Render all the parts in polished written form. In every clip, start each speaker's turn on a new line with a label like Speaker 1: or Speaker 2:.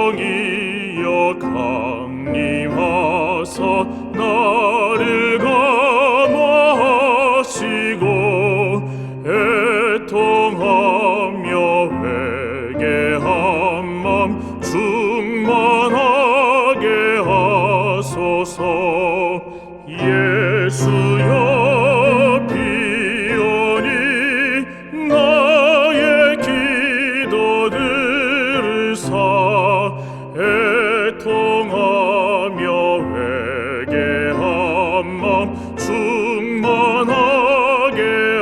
Speaker 1: 성령이여 강림하사 나를 감화하시고 애통하며 회개한 맘 충만하게 하소서. 예수여 비오니 나의 기도 들으사 애통하며 회개한 맘 충만하게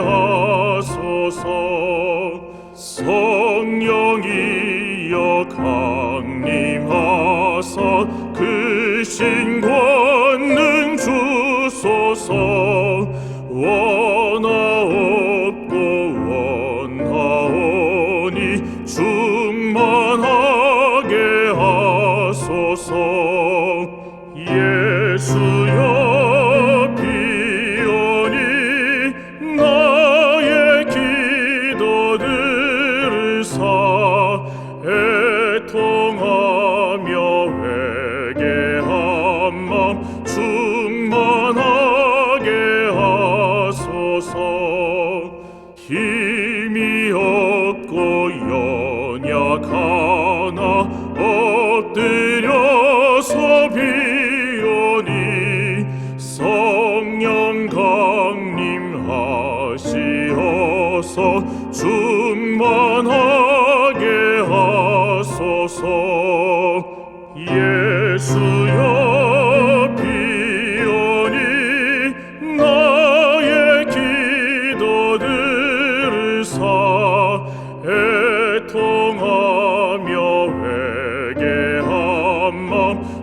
Speaker 1: 하소서. 성령이여 강림하사 그 신권능 주소서. 원하옵고 원하오니 충만하게 하소서. 예수여 비오니 나의 기도 들으사 애통하며 회개한 맘 충만하게 하소서. 힘이 없고 연약하나 엎드려서 비오니 성령 강림하시어서 충만하게 하소서. 예수여 비오니 나의 기도 들으사 애통하며 회개한 맘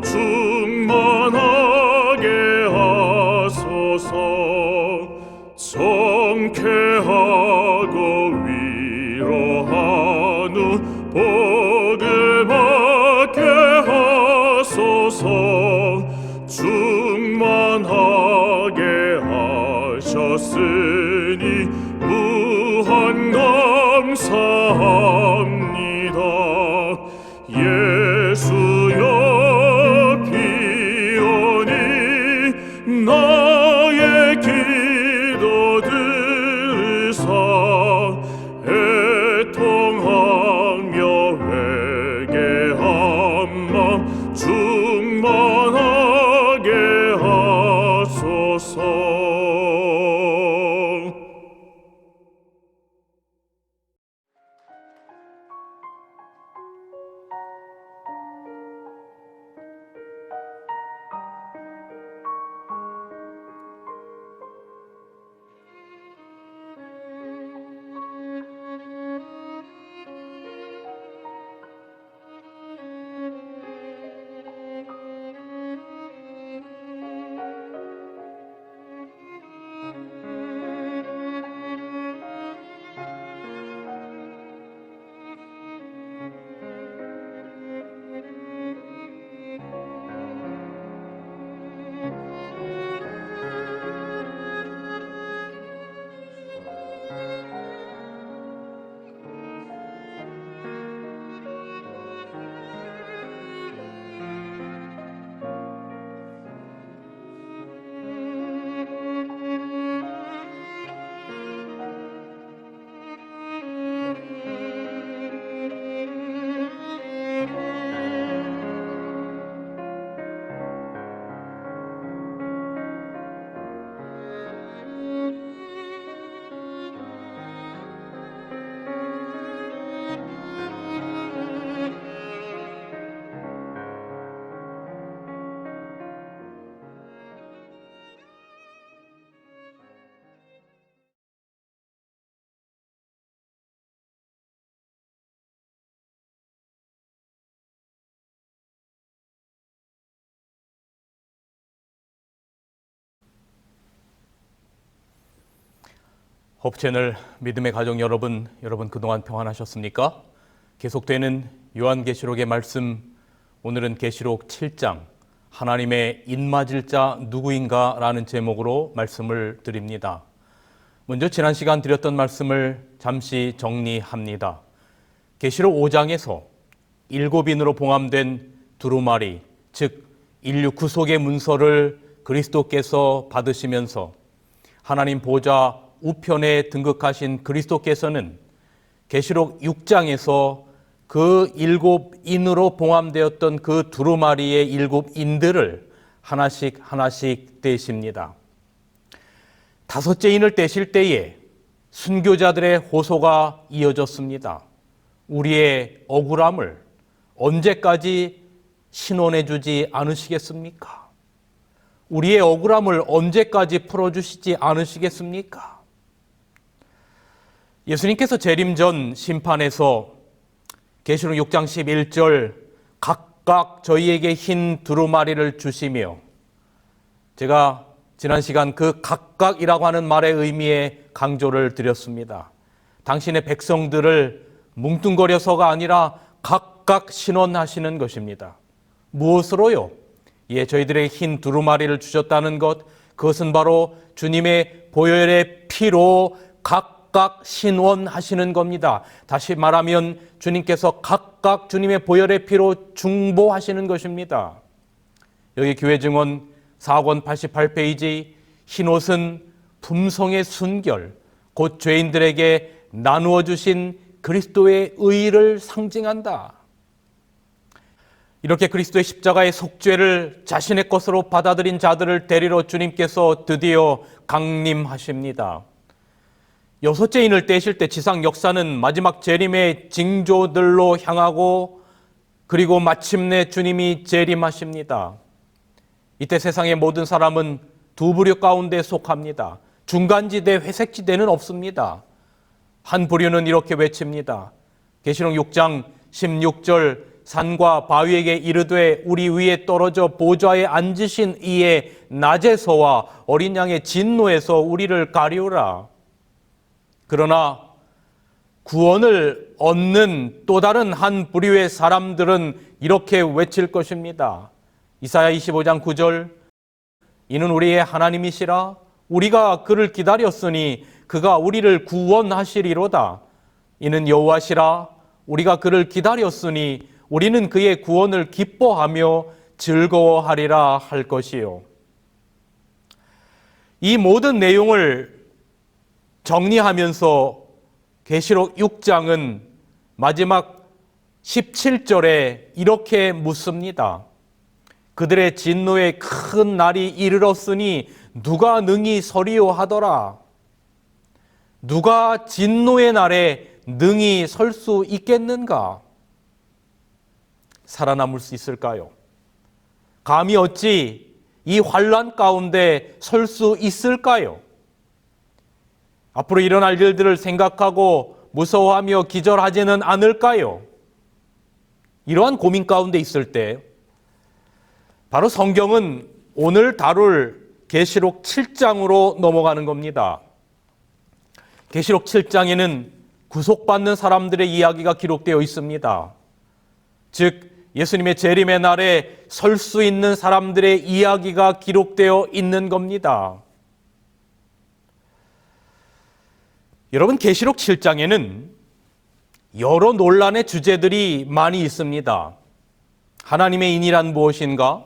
Speaker 1: 충만하게 하소서. 정쾌하고 위로한 후 복을 받게 하소서. 충만하게 하셨으니 무한 감사합니다. 예수여 비오니 나의 기도 들으사 애통하며 회개한 맘 충만하게 하소서.
Speaker 2: 홉채널 믿음의 가족 여러분 그동안 평안하셨습니까? 계속되는 요한계시록의 말씀, 오늘은 계시록 7장 하나님의 입맞을 자 누구인가 라는 제목으로 말씀을 드립니다. 먼저 지난 시간 드렸던 말씀을 잠시 정리합니다. 계시록 5장에서 7인으로 봉함된 두루마리, 즉 인류 구속의 문서를 그리스도께서 받으시면서 하나님 보좌 우편에 등극하신 그리스도께서는 계시록 6장에서 그 7인으로 봉함되었던 그 두루마리의 7인들을 하나씩 떼십니다. 5째 인을 떼실 때에 순교자들의 호소가 이어졌습니다. 우리의 억울함을 언제까지 신원해 주지 않으시겠습니까? 우리의 억울함을 언제까지 풀어주시지 않으시겠습니까? 예수님께서 재림 전 심판에서 계시록 6장 11절 각각 저희에게 흰 두루마리를 주시며, 제가 지난 시간 그 각각이라고 하는 말의 의미에 강조를 드렸습니다. 당신의 백성들을 뭉뚱거려서가 아니라 각각 신원하시는 것입니다. 무엇으로요? 저희들의 흰 두루마리를 주셨다는 것, 그것은 바로 주님의 보혈의 피로 각각 신원하시는 겁니다. 다시 말하면 주님께서 각각 주님의 보혈의 피로 중보하시는 것입니다. 여기 교회 증언 4권 88페이지, 흰옷은 품성의 순결, 곧 죄인들에게 나누어 주신 그리스도의 의를 상징한다. 이렇게 그리스도의 십자가의 속죄를 자신의 것으로 받아들인 자들을 데리러 주님께서 드디어 강림하십니다. 6째 인을 떼실 때 지상 역사는 마지막 재림의 징조들로 향하고, 그리고 마침내 주님이 재림하십니다. 이때 세상의 모든 사람은 두 부류 가운데 속합니다. 중간지대, 회색지대는 없습니다. 한 부류는 이렇게 외칩니다. 계시록 6장 16절, 산과 바위에게 이르되 우리 위에 떨어져 보좌에 앉으신 이의 낮에서와 어린 양의 진노에서 우리를 가리우라. 그러나 구원을 얻는 또 다른 한 부류의 사람들은 이렇게 외칠 것입니다. 이사야 25장 9절, 이는 우리의 하나님이시라. 우리가 그를 기다렸으니 그가 우리를 구원하시리로다. 이는 여호와시라. 우리가 그를 기다렸으니 우리는 그의 구원을 기뻐하며 즐거워하리라 할 것이요. 이 모든 내용을 정리하면서 계시록 6장은 마지막 17절에 이렇게 묻습니다. 그들의 진노의 큰 날이 이르렀으니 누가 능히 서리요 하더라. 누가 진노의 날에 능히 설 수 있겠는가? 살아남을 수 있을까요? 감히 어찌 이 환난 가운데 설 수 있을까요? 앞으로 일어날 일들을 생각하고 무서워하며 기절하지는 않을까요? 이러한 고민 가운데 있을 때 바로 성경은 오늘 다룰 계시록 7장으로 넘어가는 겁니다. 계시록 7장에는 구속받는 사람들의 이야기가 기록되어 있습니다. 즉 예수님의 재림의 날에 설 수 있는 사람들의 이야기가 기록되어 있는 겁니다. 여러분, 계시록 7장에는 여러 논란의 주제들이 많이 있습니다. 하나님의 인이란 무엇인가?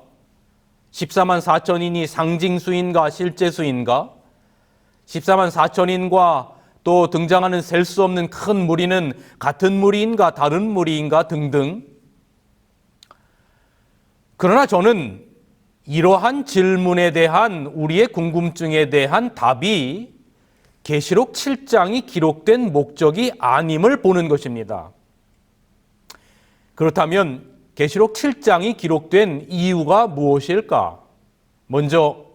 Speaker 2: 14만 4천인이 상징수인가 실제수인가? 14만 4천인과 또 등장하는 셀 수 없는 큰 무리는 같은 무리인가 다른 무리인가 등등. 그러나 저는 이러한 질문에 대한 우리의 궁금증에 대한 답이 계시록 7장이 기록된 목적이 아님을 보는 것입니다. 그렇다면 계시록 7장이 기록된 이유가 무엇일까? 먼저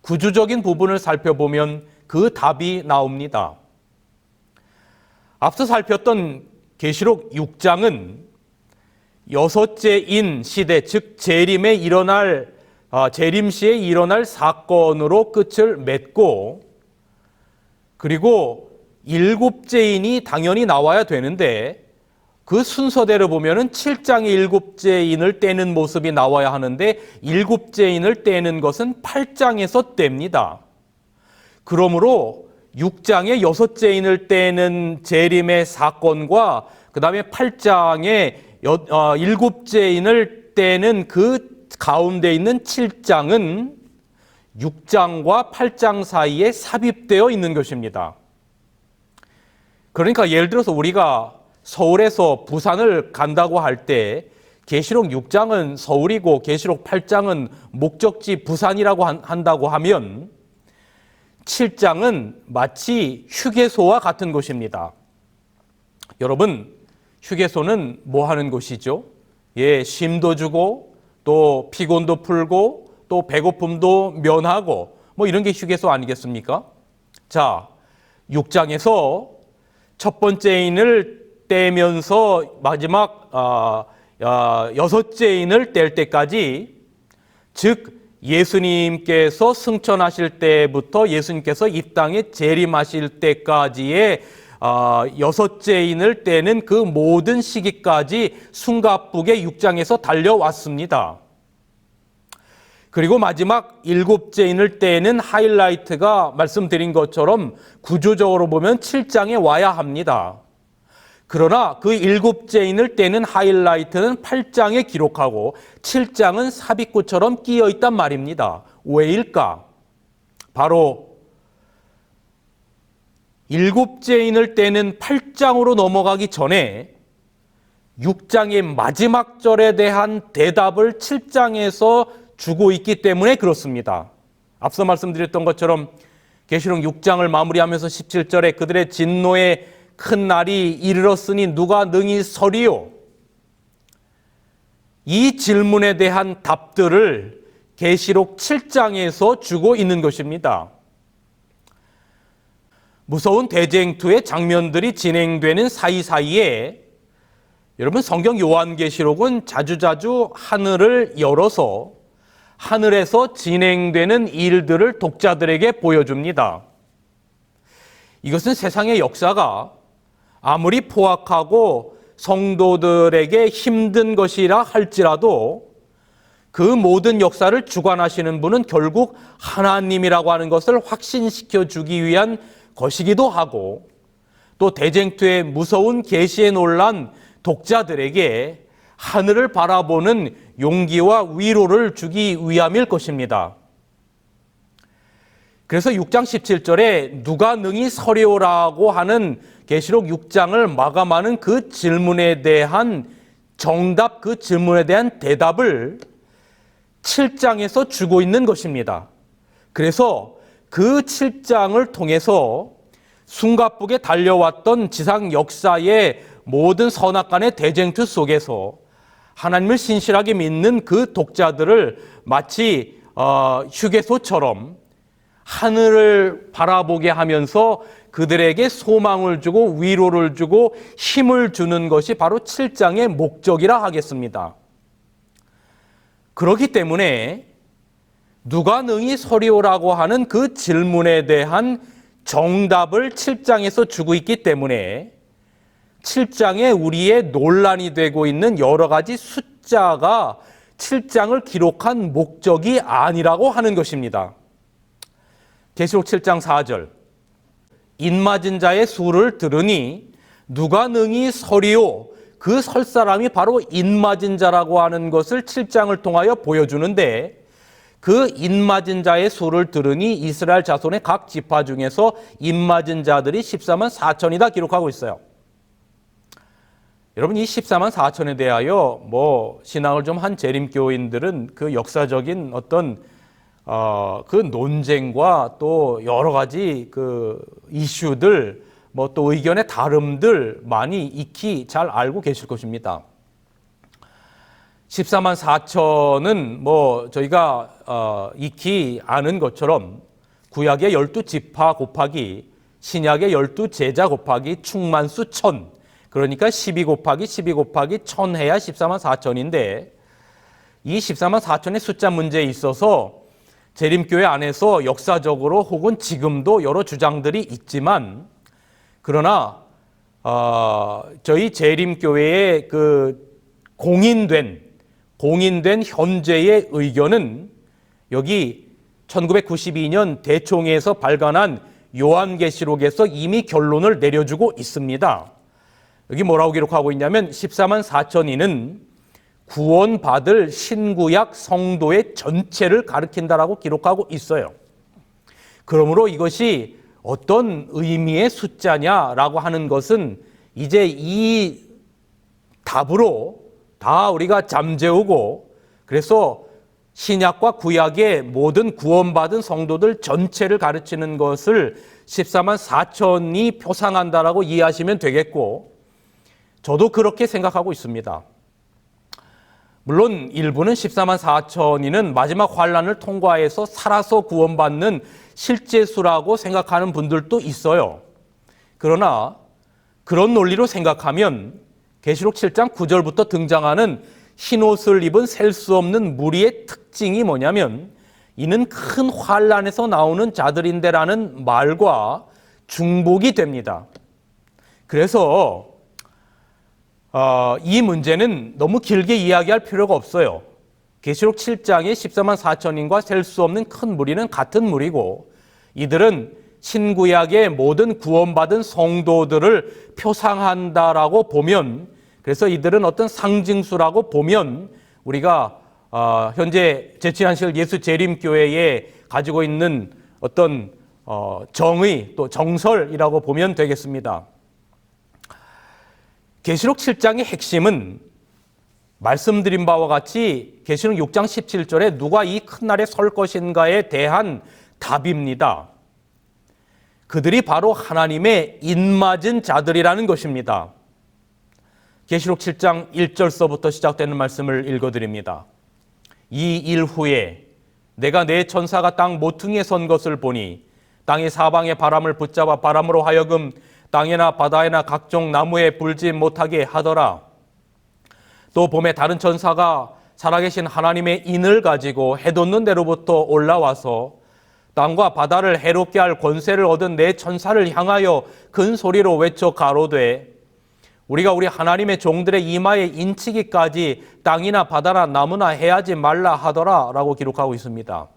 Speaker 2: 구주적인 부분을 살펴보면 그 답이 나옵니다. 앞서 살폈던 계시록 6장은 6째 인 시대, 즉 재림시에 일어날 사건으로 끝을 맺고, 그리고 7째 인이 당연히 나와야 되는데 그 순서대로 보면은 7장에 7째 인을 떼는 모습이 나와야 하는데 7째 인을 떼는 것은 8장에서 뗍니다. 그러므로 6장에 6째 인을 떼는 재림의 사건과 그 다음에 8장에 일곱째인을 떼는 그 가운데 있는 7장은 6장과 8장 사이에 삽입되어 있는 것입니다. 그러니까 예를 들어서 우리가 서울에서 부산을 간다고 할 때 계시록 6장은 서울이고 계시록 8장은 목적지 부산이라고 한다고 하면 7장은 마치 휴게소와 같은 곳입니다. 여러분, 휴게소는 뭐 하는 곳이죠? 쉼도 주고 또 피곤도 풀고 또 배고픔도 면하고 뭐 이런 게 휴게소 아니겠습니까? 자, 6장에서 첫 번째 인을 떼면서 마지막 여섯째 인을 뗄 때까지, 즉 예수님께서 승천하실 때부터 예수님께서 이 땅에 재림하실 때까지의 여섯째 인을 떼는 그 모든 시기까지 숨가쁘게 6장에서 달려왔습니다. 그리고 마지막 일곱째 인을 떼는 하이라이트가 말씀드린 것처럼 구조적으로 보면 7장에 와야 합니다. 그러나 그 일곱째 인을 떼는 하이라이트는 8장에 기록하고 7장은 삽입구처럼 끼어 있단 말입니다. 왜일까? 바로 일곱째 인을 떼는 8장으로 넘어가기 전에 6장의 마지막 절에 대한 대답을 7장에서 주고 있기 때문에 그렇습니다. 앞서 말씀드렸던 것처럼 계시록 6장을 마무리하면서 17절에 그들의 진노의 큰 날이 이르렀으니 누가 능히 서리요? 이 질문에 대한 답들을 계시록 7장에서 주고 있는 것입니다. 무서운 대쟁투의 장면들이 진행되는 사이사이에 여러분, 성경 요한계시록은 자주자주 하늘을 열어서 하늘에서 진행되는 일들을 독자들에게 보여줍니다. 이것은 세상의 역사가 아무리 포악하고 성도들에게 힘든 것이라 할지라도 그 모든 역사를 주관하시는 분은 결국 하나님이라고 하는 것을 확신시켜 주기 위한 것이기도 하고, 또 대쟁투의 무서운 계시에 놀란 독자들에게 하늘을 바라보는 용기와 위로를 주기 위함일 것입니다. 그래서 6장 17절에 누가 능히 서리오라고 하는 계시록 6장을 마감하는 그 질문에 대한 정답, 그 질문에 대한 대답을 7장에서 주고 있는 것입니다. 그래서 그 7장을 통해서 숨가쁘게 달려왔던 지상 역사의 모든 선악간의 대쟁투 속에서 하나님을 신실하게 믿는 그 독자들을 마치 휴게소처럼 하늘을 바라보게 하면서 그들에게 소망을 주고 위로를 주고 힘을 주는 것이 바로 7장의 목적이라 하겠습니다. 그렇기 때문에 누가 능히 서리오라고 하는 그 질문에 대한 정답을 7장에서 주고 있기 때문에 7장에 우리의 논란이 되고 있는 여러 가지 숫자가 7장을 기록한 목적이 아니라고 하는 것입니다. 계시록 7장 4절, 인맞은 자의 수를 들으니 누가 능히 서리오? 그 설 사람이 바로 인맞은 자라고 하는 것을 7장을 통하여 보여주는데, 그 인맞은 자의 수를 들으니 이스라엘 자손의 각 지파 중에서 인맞은 자들이 14만 4천이다 기록하고 있어요. 여러분, 이 14만 4천에 대하여 신앙을 좀 한 재림교인들은 그 역사적인 어떤 그 논쟁과 또 여러 가지 그 이슈들, 또 의견의 다름들 많이 익히 잘 알고 계실 것입니다. 14만 4천은 저희가 익히 아는 것처럼 구약의 12지파 곱하기 신약의 12제자 곱하기 충만수 1000, 그러니까 12 곱하기 12 곱하기 1000 해야 14만 4천인데, 이 14만 4천의 숫자 문제에 있어서 재림교회 안에서 역사적으로 혹은 지금도 여러 주장들이 있지만, 그러나 저희 재림교회의 그 공인된 현재의 의견은 여기 1992년 대총회에서 발간한 요한계시록에서 이미 결론을 내려주고 있습니다. 여기 뭐라고 기록하고 있냐면 14만 4천인은 구원받을 신구약 성도의 전체를 가리킨다라고 기록하고 있어요. 그러므로 이것이 어떤 의미의 숫자냐라고 하는 것은 이제 이 답으로 다 우리가 잠재우고, 그래서 신약과 구약의 모든 구원받은 성도들 전체를 가르치는 것을 14만 4천이 표상한다라고 이해하시면 되겠고, 저도 그렇게 생각하고 있습니다. 물론 일부는 14만 4천이는 마지막 환란을 통과해서 살아서 구원받는 실제 수라고 생각하는 분들도 있어요. 그러나 그런 논리로 생각하면 계시록 7장 9절부터 등장하는 흰옷을 입은 셀 수 없는 무리의 특징이 뭐냐면 이는 큰 환란에서 나오는 자들인데라는 말과 중복이 됩니다. 그래서 이 문제는 너무 길게 이야기할 필요가 없어요. 계시록 7장의 14만 4천인과 셀 수 없는 큰 무리는 같은 무리고, 이들은 신구약의 모든 구원받은 성도들을 표상한다라고 보면, 그래서 이들은 어떤 상징수라고 보면 우리가 현재 제치한실 예수 재림교회에 가지고 있는 어떤 정의 또 정설이라고 보면 되겠습니다. 계시록 7장의 핵심은 말씀드린 바와 같이 계시록 6장 17절에 누가 이 큰 날에 설 것인가에 대한 답입니다. 그들이 바로 하나님의 인맞은 자들이라는 것입니다. 계시록 7장 1절서부터 시작되는 말씀을 읽어드립니다. 이 일 후에 내가 내 천사가 땅 모퉁이에 선 것을 보니 땅의 사방의 바람을 붙잡아 바람으로 하여금 땅에나 바다에나 각종 나무에 불지 못하게 하더라. 또 봄에 다른 천사가 살아계신 하나님의 인을 가지고 해돋는 데로부터 올라와서 땅과 바다를 해롭게 할 권세를 얻은 내 천사를 향하여 큰 소리로 외쳐 가로되 우리가 우리 하나님의 종들의 이마에 인치기까지 땅이나 바다나 나무나 해하지 말라 하더라 라고 기록하고 있습니다.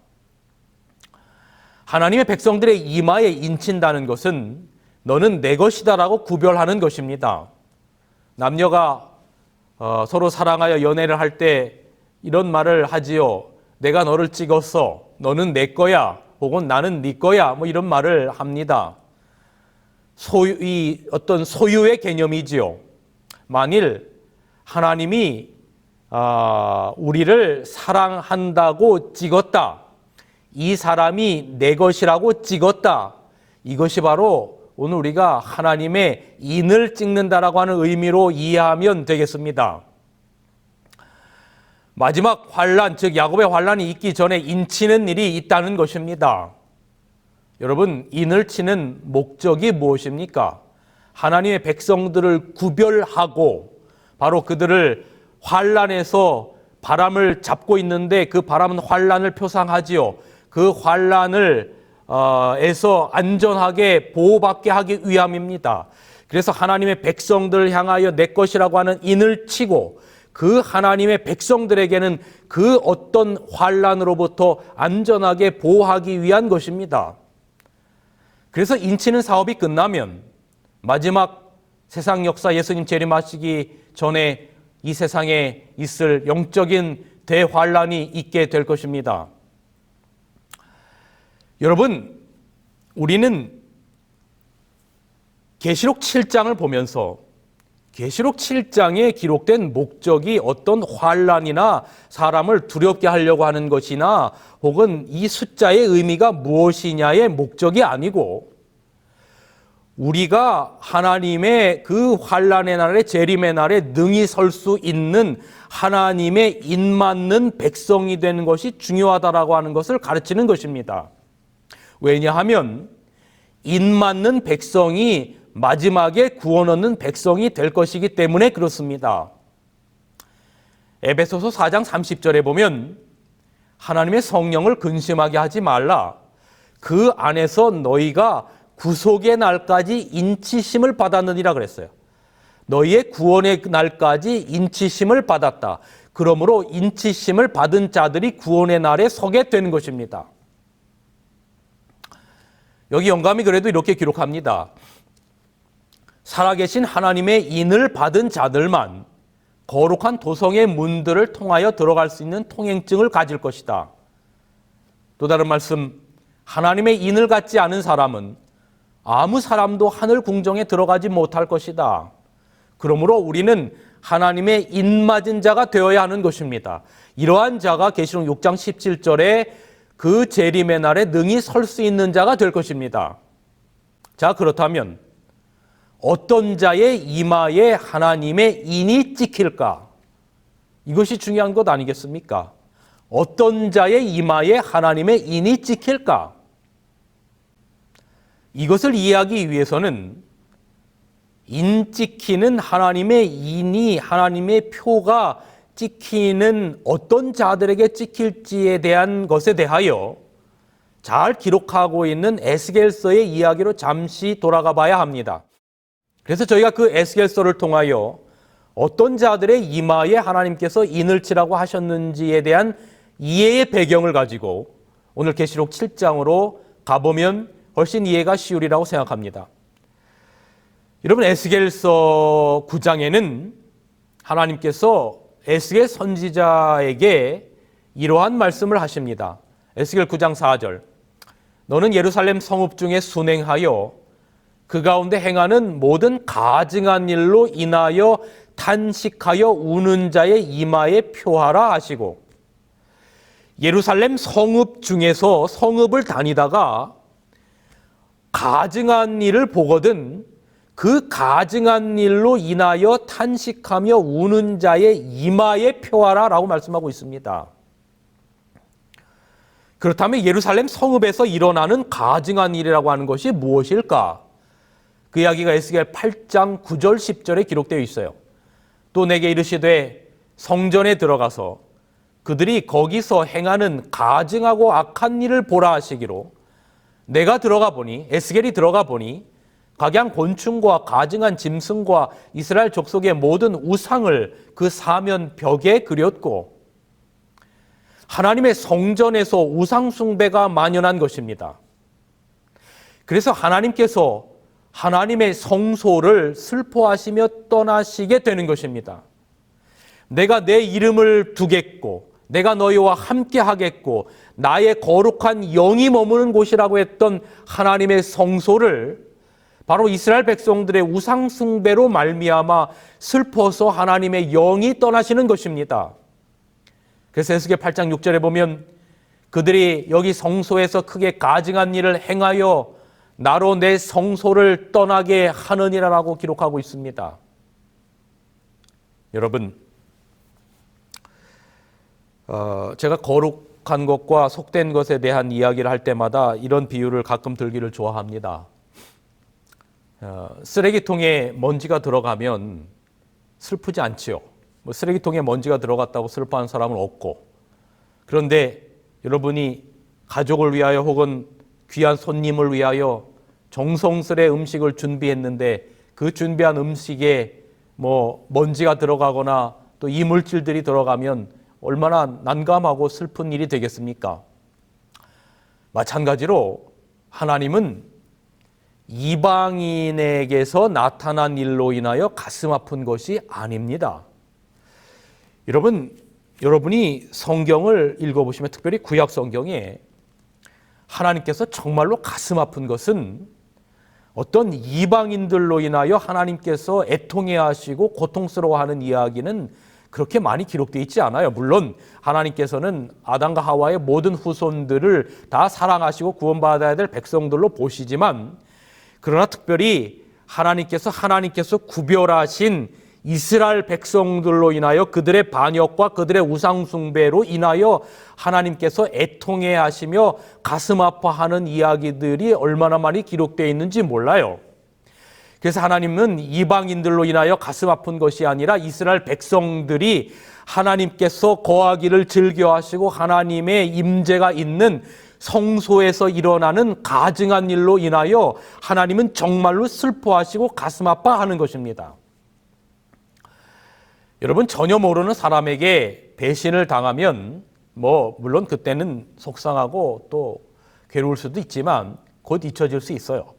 Speaker 2: 하나님의 백성들의 이마에 인친다는 것은 너는 내 것이다 라고 구별하는 것입니다. 남녀가 서로 사랑하여 연애를 할 때 이런 말을 하지요. 내가 너를 찍었어. 너는 내 거야. 혹은 나는 네 거야. 뭐 이런 말을 합니다. 어떤 소유의 개념이지요. 만일 하나님이 우리를 사랑한다고 찍었다. 이 사람이 내 것이라고 찍었다. 이것이 바로 오늘 우리가 하나님의 인을 찍는다라고 하는 의미로 이해하면 되겠습니다. 마지막 환란, 즉 야곱의 환란이 있기 전에 인치는 일이 있다는 것입니다. 여러분, 인을 치는 목적이 무엇입니까? 하나님의 백성들을 구별하고 바로 그들을 환란에서 바람을 잡고 있는데 그 바람은 환란을 표상하지요. 그 환란을 에서 안전하게 보호받게 하기 위함입니다. 그래서 하나님의 백성들을 향하여 내 것이라고 하는 인을 치고 그 하나님의 백성들에게는 그 어떤 환란으로부터 안전하게 보호하기 위한 것입니다. 그래서 인치는 사업이 끝나면 마지막 세상 역사 예수님 재림하시기 전에 이 세상에 있을 영적인 대환란이 있게 될 것입니다. 여러분, 우리는 계시록 7장을 보면서 계시록 7장에 기록된 목적이 어떤 환란이나 사람을 두렵게 하려고 하는 것이나 혹은 이 숫자의 의미가 무엇이냐의 목적이 아니고 우리가 하나님의 그 환란의 날에 재림의 날에 능히 설 수 있는 하나님의 인맞는 백성이 되는 것이 중요하다라고 하는 것을 가르치는 것입니다. 왜냐하면 인맞는 백성이 마지막에 구원 얻는 백성이 될 것이기 때문에 그렇습니다. 에베소서 4장 30절에 보면 하나님의 성령을 근심하게 하지 말라. 그 안에서 너희가 구속의 날까지 인치심을 받았느니라 그랬어요. 너희의 구원의 날까지 인치심을 받았다. 그러므로 인치심을 받은 자들이 구원의 날에 서게 되는 것입니다. 여기 영감이 그래도 이렇게 기록합니다. 살아계신 하나님의 인을 받은 자들만 거룩한 도성의 문들을 통하여 들어갈 수 있는 통행증을 가질 것이다. 또 다른 말씀, 하나님의 인을 갖지 않은 사람은 아무 사람도 하늘 궁정에 들어가지 못할 것이다. 그러므로 우리는 하나님의 인 맞은 자가 되어야 하는 것입니다. 이러한 자가 계시록 6장 17절에 그 재림의 날에 능히 설 수 있는 자가 될 것입니다. 자, 그렇다면 어떤 자의 이마에 하나님의 인이 찍힐까? 이것이 중요한 것 아니겠습니까? 어떤 자의 이마에 하나님의 인이 찍힐까? 이것을 이해하기 위해서는 인 찍히는 하나님의 인이, 하나님의 표가 찍히는 어떤 자들에게 찍힐지에 대한 것에 대하여 잘 기록하고 있는 에스겔서의 이야기로 잠시 돌아가 봐야 합니다. 그래서 저희가 그 에스겔서를 통하여 어떤 자들의 이마에 하나님께서 인을 치라고 하셨는지에 대한 이해의 배경을 가지고 오늘 계시록 7장으로 가보면 훨씬 이해가 쉬우리라고 생각합니다. 여러분, 에스겔서 9장에는 하나님께서 에스겔 선지자에게 이러한 말씀을 하십니다. 에스겔 9장 4절, 너는 예루살렘 성읍 중에 순행하여 그 가운데 행하는 모든 가증한 일로 인하여 탄식하여 우는 자의 이마에 표하라 하시고, 예루살렘 성읍 중에서 성읍을 다니다가 가증한 일을 보거든 그 가증한 일로 인하여 탄식하며 우는 자의 이마에 표하라 라고 말씀하고 있습니다. 그렇다면 예루살렘 성읍에서 일어나는 가증한 일이라고 하는 것이 무엇일까? 그 이야기가 에스겔 8장 9절 10절에 기록되어 있어요. 또 내게 이르시되 성전에 들어가서 그들이 거기서 행하는 가증하고 악한 일을 보라 하시기로, 내가 들어가 보니, 에스겔이 들어가 보니 각양 곤충과 가증한 짐승과 이스라엘 족속의 모든 우상을 그 사면 벽에 그렸고, 하나님의 성전에서 우상 숭배가 만연한 것입니다. 그래서 하나님께서 하나님의 성소를 슬퍼하시며 떠나시게 되는 것입니다. 내가 내 이름을 두겠고 내가 너희와 함께 하겠고 나의 거룩한 영이 머무는 곳이라고 했던 하나님의 성소를 바로 이스라엘 백성들의 우상 숭배로 말미암아 슬퍼서 하나님의 영이 떠나시는 것입니다. 그래서 에스겔 8장 6절에 보면 그들이 여기 성소에서 크게 가증한 일을 행하여 나로 내 성소를 떠나게 하느니라라고 기록하고 있습니다. 여러분, 제가 거룩한 것과 속된 것에 대한 이야기를 할 때마다 이런 비유를 가끔 들기를 좋아합니다. 쓰레기통에 먼지가 들어가면 슬프지 않지요. 쓰레기통에 먼지가 들어갔다고 슬퍼하는 사람은 없고, 그런데 여러분이 가족을 위하여 혹은 귀한 손님을 위하여 정성스레 음식을 준비했는데 그 준비한 음식에 먼지가 들어가거나 또 이물질들이 들어가면 얼마나 난감하고 슬픈 일이 되겠습니까? 마찬가지로 하나님은 이방인에게서 나타난 일로 인하여 가슴 아픈 것이 아닙니다. 여러분이 성경을 읽어보시면 특별히 구약 성경에 하나님께서 정말로 가슴 아픈 것은 어떤 이방인들로 인하여 하나님께서 애통해하시고 고통스러워하는 이야기는 그렇게 많이 기록되어 있지 않아요. 물론 하나님께서는 아담과 하와의 모든 후손들을 다 사랑하시고 구원받아야 될 백성들로 보시지만, 그러나 특별히 하나님께서 구별하신 이스라엘 백성들로 인하여 그들의 반역과 그들의 우상 숭배로 인하여 하나님께서 애통해 하시며 가슴 아파하는 이야기들이 얼마나 많이 기록되어 있는지 몰라요. 그래서 하나님은 이방인들로 인하여 가슴 아픈 것이 아니라 이스라엘 백성들이 하나님께서 거하기를 즐겨하시고 하나님의 임재가 있는 성소에서 일어나는 가증한 일로 인하여 하나님은 정말로 슬퍼하시고 가슴 아파하는 것입니다. 여러분, 전혀 모르는 사람에게 배신을 당하면 물론 그때는 속상하고 또 괴로울 수도 있지만 곧 잊혀질 수 있어요.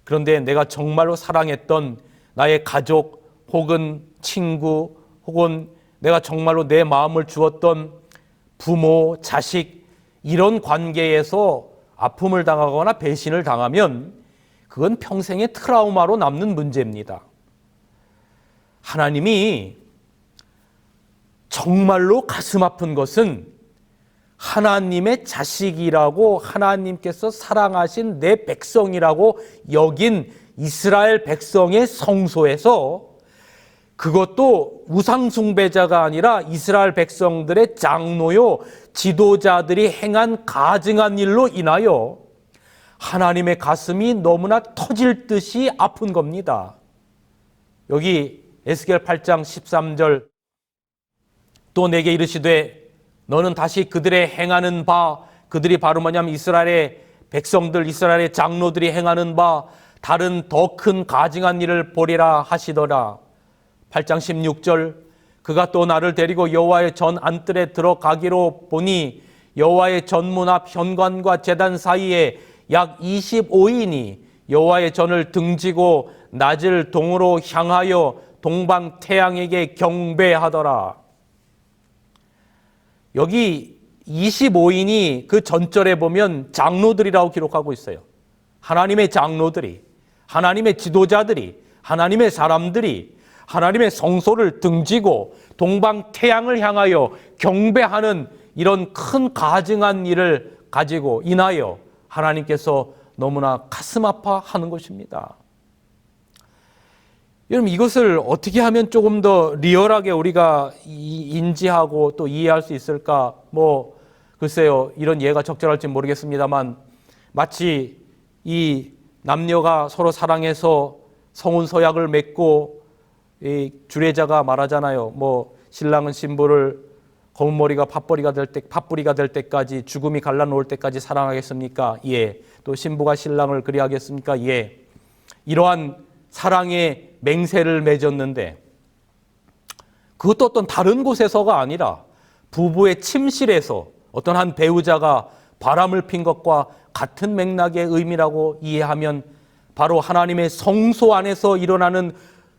Speaker 2: 그런데 내가 정말로 사랑했던 나의 가족 혹은 친구 혹은 내가 정말로 내 마음을 주었던 부모, 자식 이런 관계에서 아픔을 당하거나 배신을 당하면 그건 평생의 트라우마로 남는 문제입니다. 하나님이 정말로 가슴 아픈 것은 하나님의 자식이라고 하나님께서 사랑하신 내 백성이라고 여긴 이스라엘 백성의 성소에서 그것도 우상숭배자가 아니라 이스라엘 백성들의 장로요 지도자들이 행한 가증한 일로 인하여 하나님의 가슴이 너무나 터질 듯이 아픈 겁니다. 여기 에스겔 8장 13절 또 내게 이르시되 너는 다시 그들의 행하는 바 그들이 바로 뭐냐면 이스라엘의 백성들 이스라엘의 장로들이 행하는 바 다른 더 큰 가증한 일을 보리라 하시더라. 8장 16절 그가 또 나를 데리고 여호와의 전 안뜰에 들어가기로 보니 여호와의 전문 앞 현관과 제단 사이에 약 25인이 여호와의 전을 등지고 낮을 동으로 향하여 동방 태양에게 경배하더라. 여기 25인이 그 전절에 보면 장로들이라고 기록하고 있어요. 하나님의 장로들이, 하나님의 지도자들이, 하나님의 사람들이 하나님의 성소를 등지고 동방 태양을 향하여 경배하는 이런 큰 가증한 일을 가지고 인하여 하나님께서 너무나 가슴 아파하는 것입니다. 여러분 이것을 어떻게 하면 조금 더 리얼하게 우리가 인지하고 또 이해할 수 있을까? 글쎄요 이런 예가 적절할지 모르겠습니다만 마치 이 남녀가 서로 사랑해서 성혼서약을 맺고 이 주례자가 말하잖아요. 신랑은 신부를 검은 머리가 팥뿌리가 될 때까지 죽음이 갈라놓을 때까지 사랑하겠습니까? 예. 또 신부가 신랑을 그리하겠습니까? 예. 이러한 사랑의 맹세를 맺었는데 그것도 어떤 다른 곳에서가 아니라 부부의 침실에서 어떤 한 배우자가 바람을 핀 것과 같은 맥락의 의미라고 이해하면 바로 하나님의 성소 안에서 일어나는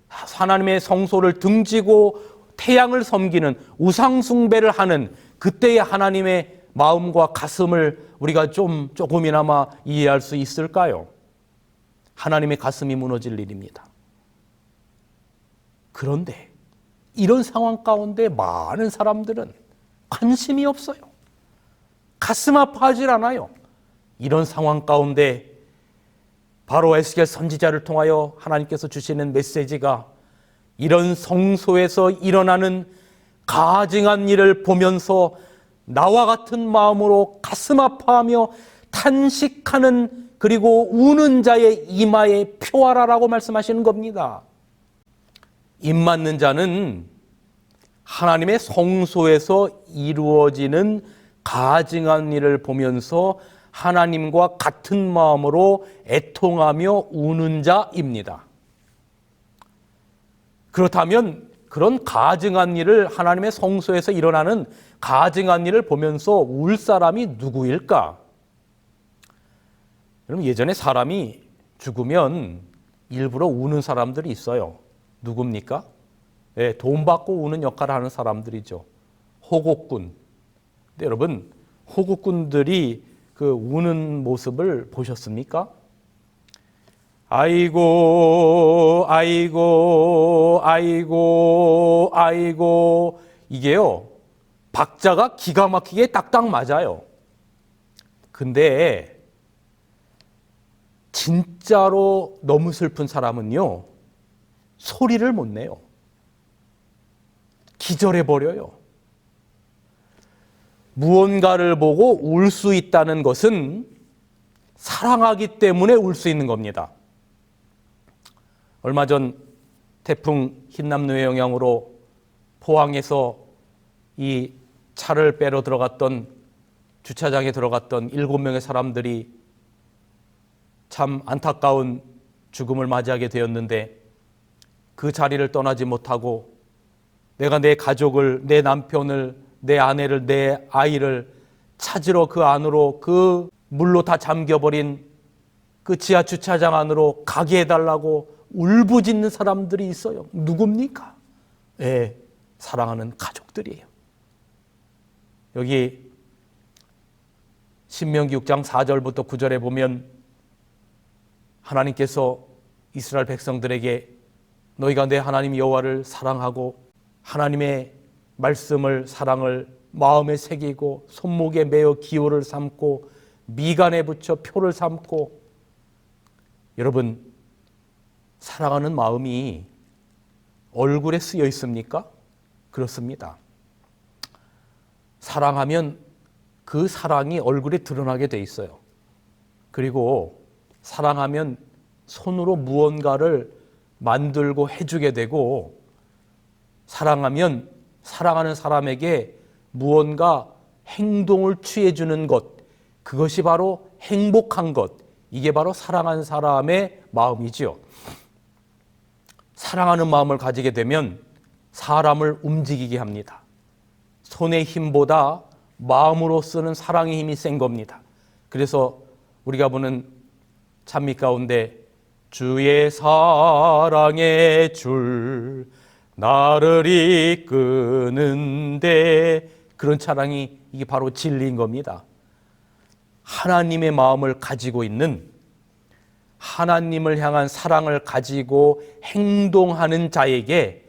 Speaker 2: 하나님의 성소를 등지고 태양을 섬기는 우상숭배를 하는 그때의 하나님의 마음과 가슴을 우리가 조금이나마 이해할 수 있을까요? 하나님의 가슴이 무너질 일입니다. 그런데 이런 상황 가운데 많은 사람들은 관심이 없어요. 가슴 아파하질 않아요. 이런 상황 가운데 바로 에스겔 선지자를 통하여 하나님께서 주시는 메시지가 이런 성소에서 일어나는 가증한 일을 보면서 나와 같은 마음으로 가슴 아파하며 탄식하는 그리고 우는 자의 이마에 표하라라고 말씀하시는 겁니다. 입 맞는 자는 하나님의 성소에서 이루어지는 가증한 일을 보면서 하나님과 같은 마음으로 애통하며 우는 자입니다. 그렇다면 그런 가증한 일을 하나님의 성소에서 일어나는 가증한 일을 보면서 울 사람이 누구일까? 여러분 예전에 사람이 죽으면 일부러 우는 사람들이 있어요. 누굽니까? 네, 돈 받고 우는 역할을 하는 사람들이죠. 호국군. 근데 여러분 호국군들이 그 우는 모습을 보셨습니까? 아이고 아이고 아이고 아이고 이게요 박자가 기가 막히게 딱딱 맞아요. 근데 진짜로 너무 슬픈 사람은요 소리를 못 내요. 기절해버려요. 무언가를 보고 울 수 있다는 것은 사랑하기 때문에 울 수 있는 겁니다. 얼마 전 태풍 흰남노의 영향으로 포항에서 이 차를 빼러 들어갔던 주차장에 들어갔던 7명의 사람들이 참 안타까운 죽음을 맞이하게 되었는데 그 자리를 떠나지 못하고 내가 내 가족을, 내 남편을, 내 아내를, 내 아이를 찾으러 그 안으로 그 물로 다 잠겨버린 그 지하 주차장 안으로 가게 해달라고 울부짖는 사람들이 있어요. 누굽니까? 사랑하는 가족들이에요. 여기 신명기 6장 4절부터 9절에 보면 하나님께서 이스라엘 백성들에게 너희가 내 하나님 여호와를 사랑하고 하나님의 말씀을 사랑을 마음에 새기고 손목에 매어 기호를 삼고 미간에 붙여 표를 삼고. 여러분, 사랑하는 마음이 얼굴에 쓰여 있습니까? 그렇습니다. 사랑하면 그 사랑이 얼굴에 드러나게 돼 있어요. 그리고 사랑하면 손으로 무언가를 만들고 해주게 되고, 사랑하면 사랑하는 사람에게 무언가 행동을 취해주는 것, 그것이 바로 행복한 것, 이게 바로 사랑하는 사람의 마음이지요. 사랑하는 마음을 가지게 되면 사람을 움직이게 합니다. 손의 힘보다 마음으로 쓰는 사랑의 힘이 센 겁니다. 그래서 우리가 보는 찬미 가운데 주의 사랑의 줄 나를 이끄는데, 그런 찬양이 이게 바로 진리인 겁니다. 하나님의 마음을 가지고 있는, 하나님을 향한 사랑을 가지고 행동하는 자에게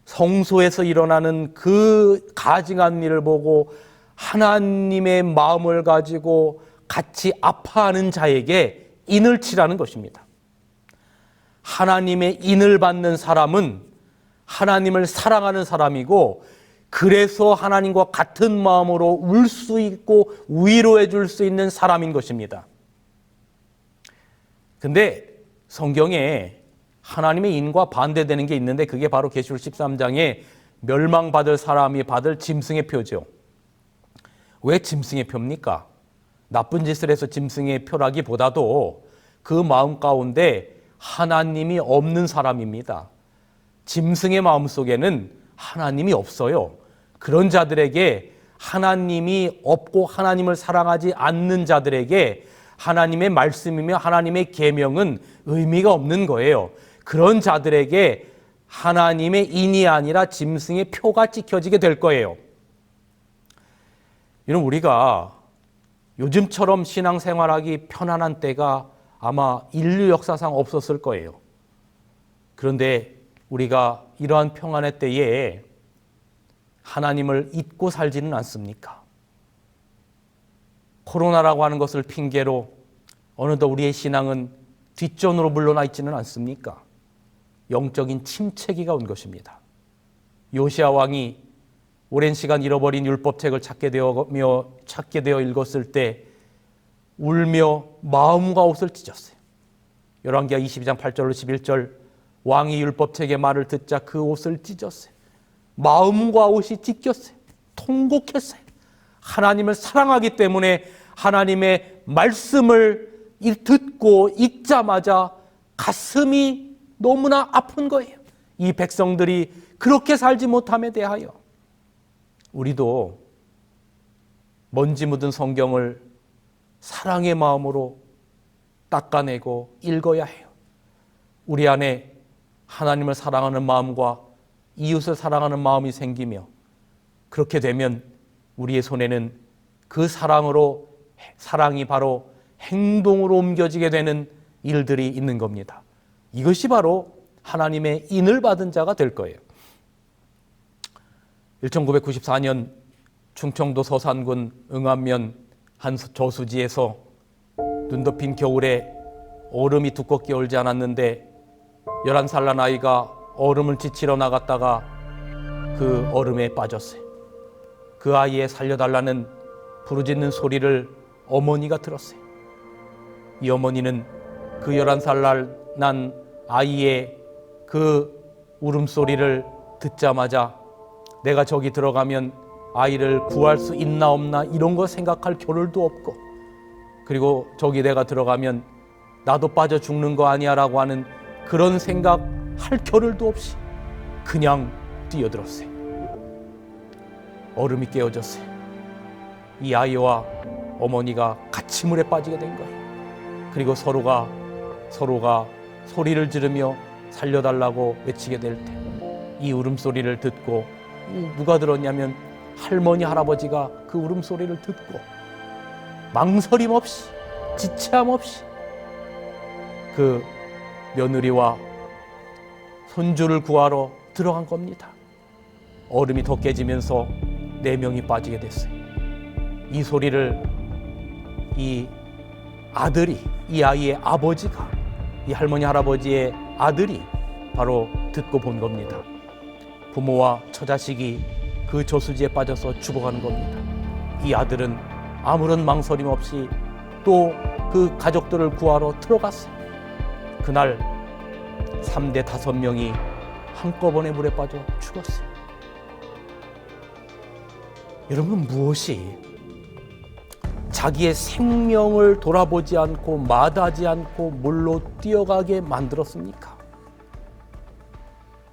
Speaker 2: 성소에서 일어나는 그 가증한 일을 보고 하나님의 마음을 가지고 같이 아파하는 자에게 인을 치라는 것입니다. 하나님의 인을 받는 사람은 하나님을 사랑하는 사람이고, 그래서 하나님과 같은 마음으로 울 수 있고 위로해 줄 수 있는 사람인 것입니다. 근데 성경에 하나님의 인과 반대되는 게 있는데, 그게 바로 계시록 13장에 멸망받을 사람이 받을 짐승의 표죠. 왜 짐승의 표입니까? 나쁜 짓을 해서 짐승의 표라기보다도 그 마음 가운데 하나님이 없는 사람입니다. 짐승의 마음 속에는 하나님이 없어요. 그런 자들에게, 하나님이 없고 하나님을 사랑하지 않는 자들에게 하나님의 말씀이며 하나님의 계명은 의미가 없는 거예요. 그런 자들에게 하나님의 인이 아니라 짐승의 표가 찍혀지게 될 거예요. 이런 우리가 요즘처럼 신앙생활하기 편안한 때가 아마 인류 역사상 없었을 거예요. 그런데 우리가 이러한 평안의 때에 하나님을 잊고 살지는 않습니까? 코로나라고 하는 것을 핑계로 어느덧 우리의 신앙은 뒷전으로 물러나 있지는 않습니까? 영적인 침체기가 온 것입니다. 요시야 왕이 오랜 시간 잃어버린 율법책을 찾게 되어 읽었을 때 울며 마음과 옷을 찢었어요. 열왕기하 22장 8절로 11절, 왕이 율법책의 말을 듣자 그 옷을 찢었어요. 마음과 옷이 찢겼어요. 통곡했어요. 하나님을 사랑하기 때문에 하나님의 말씀을 듣고 읽자마자 가슴이 너무나 아픈 거예요. 이 백성들이 그렇게 살지 못함에 대하여 우리도 먼지 묻은 성경을 사랑의 마음으로 닦아내고 읽어야 해요. 우리 안에 하나님을 사랑하는 마음과 이웃을 사랑하는 마음이 생기며, 그렇게 되면 우리의 손에는 그 사랑이 바로 행동으로 옮겨지게 되는 일들이 있는 겁니다. 이것이 바로 하나님의 인을 받은 자가 될 거예요. 1994년 충청도 서산군 응암면 한 저수지에서 눈 덮인 겨울에 얼음이 두껍게 얼지 않았는데 11살 난 아이가 얼음을 지치러 나갔다가 그 얼음에 빠졌어요. 그 아이의 살려달라는 부르짖는 소리를 어머니가 들었어요. 이 어머니는 그 11살 난 아이의 그 울음소리를 듣자마자 내가 저기 들어가면 아이를 구할 수 있나 없나 이런 거 생각할 겨를도 없고, 그리고 저기 내가 들어가면 나도 빠져 죽는 거 아니야 라고 하는 그런 생각할 겨를도 없이 그냥 뛰어들었어요. 얼음이 깨어졌어요. 이 아이와 어머니가 같이 물에 빠지게 된 거예요. 그리고 서로가 소리를 지르며 살려달라고 외치게 될 때, 이 울음소리를 듣고 누가 들었냐면 할머니 할아버지가 그 울음소리를 듣고 망설임 없이 지체함 없이 그 며느리와 손주를 구하러 들어간 겁니다. 얼음이 더 깨지면서 4명이 빠지게 됐어요. 이 소리를 이 아들이, 이 아이의 아버지가, 이 할머니 할아버지의 아들이 바로 듣고 본 겁니다. 부모와 처자식이 그 저수지에 빠져서 죽어가는 겁니다. 이 아들은 아무런 망설임 없이 또 그 가족들을 구하러 들어갔어요. 그날 3대 5명이 한꺼번에 물에 빠져 죽었어요. 여러분, 무엇이 자기의 생명을 돌아보지 않고 마다하지 않고 물로 뛰어가게 만들었습니까?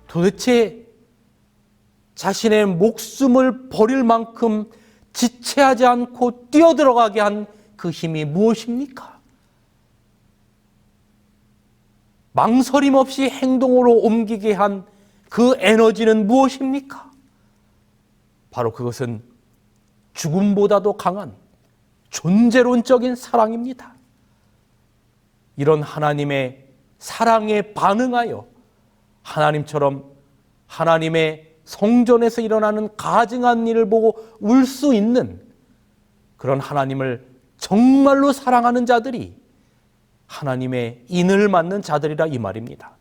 Speaker 2: 도대체 자신의 목숨을 버릴 만큼 지체하지 않고 뛰어들어가게 한 그 힘이 무엇입니까? 망설임 없이 행동으로 옮기게 한 그 에너지는 무엇입니까? 바로 그것은 죽음보다도 강한 존재론적인 사랑입니다. 이런 하나님의 사랑에 반응하여 하나님처럼 하나님의 성전에서 일어나는 가증한 일을 보고 울 수 있는 그런 하나님을 정말로 사랑하는 자들이 하나님의 인을 맡는 자들이라 이 말입니다.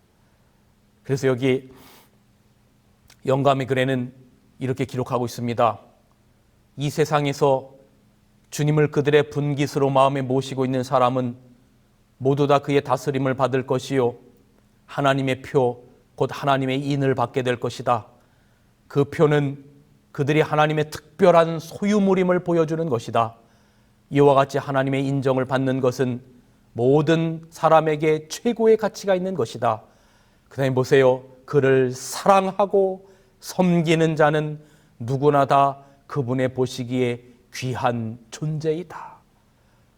Speaker 2: 그래서 여기 영감의 글에는 이렇게 기록하고 있습니다. 이 세상에서 주님을 그들의 분깃으로 마음에 모시고 있는 사람은 모두 다 그의 다스림을 받을 것이요 하나님의 표, 곧 하나님의 인을 받게 될 것이다. 그 표는 그들이 하나님의 특별한 소유물임을 보여주는 것이다. 이와 같이 하나님의 인정을 받는 것은 모든 사람에게 최고의 가치가 있는 것이다. 그 다음에 보세요. 그를 사랑하고 섬기는 자는 누구나 다 그분의 보시기에 귀한 존재이다.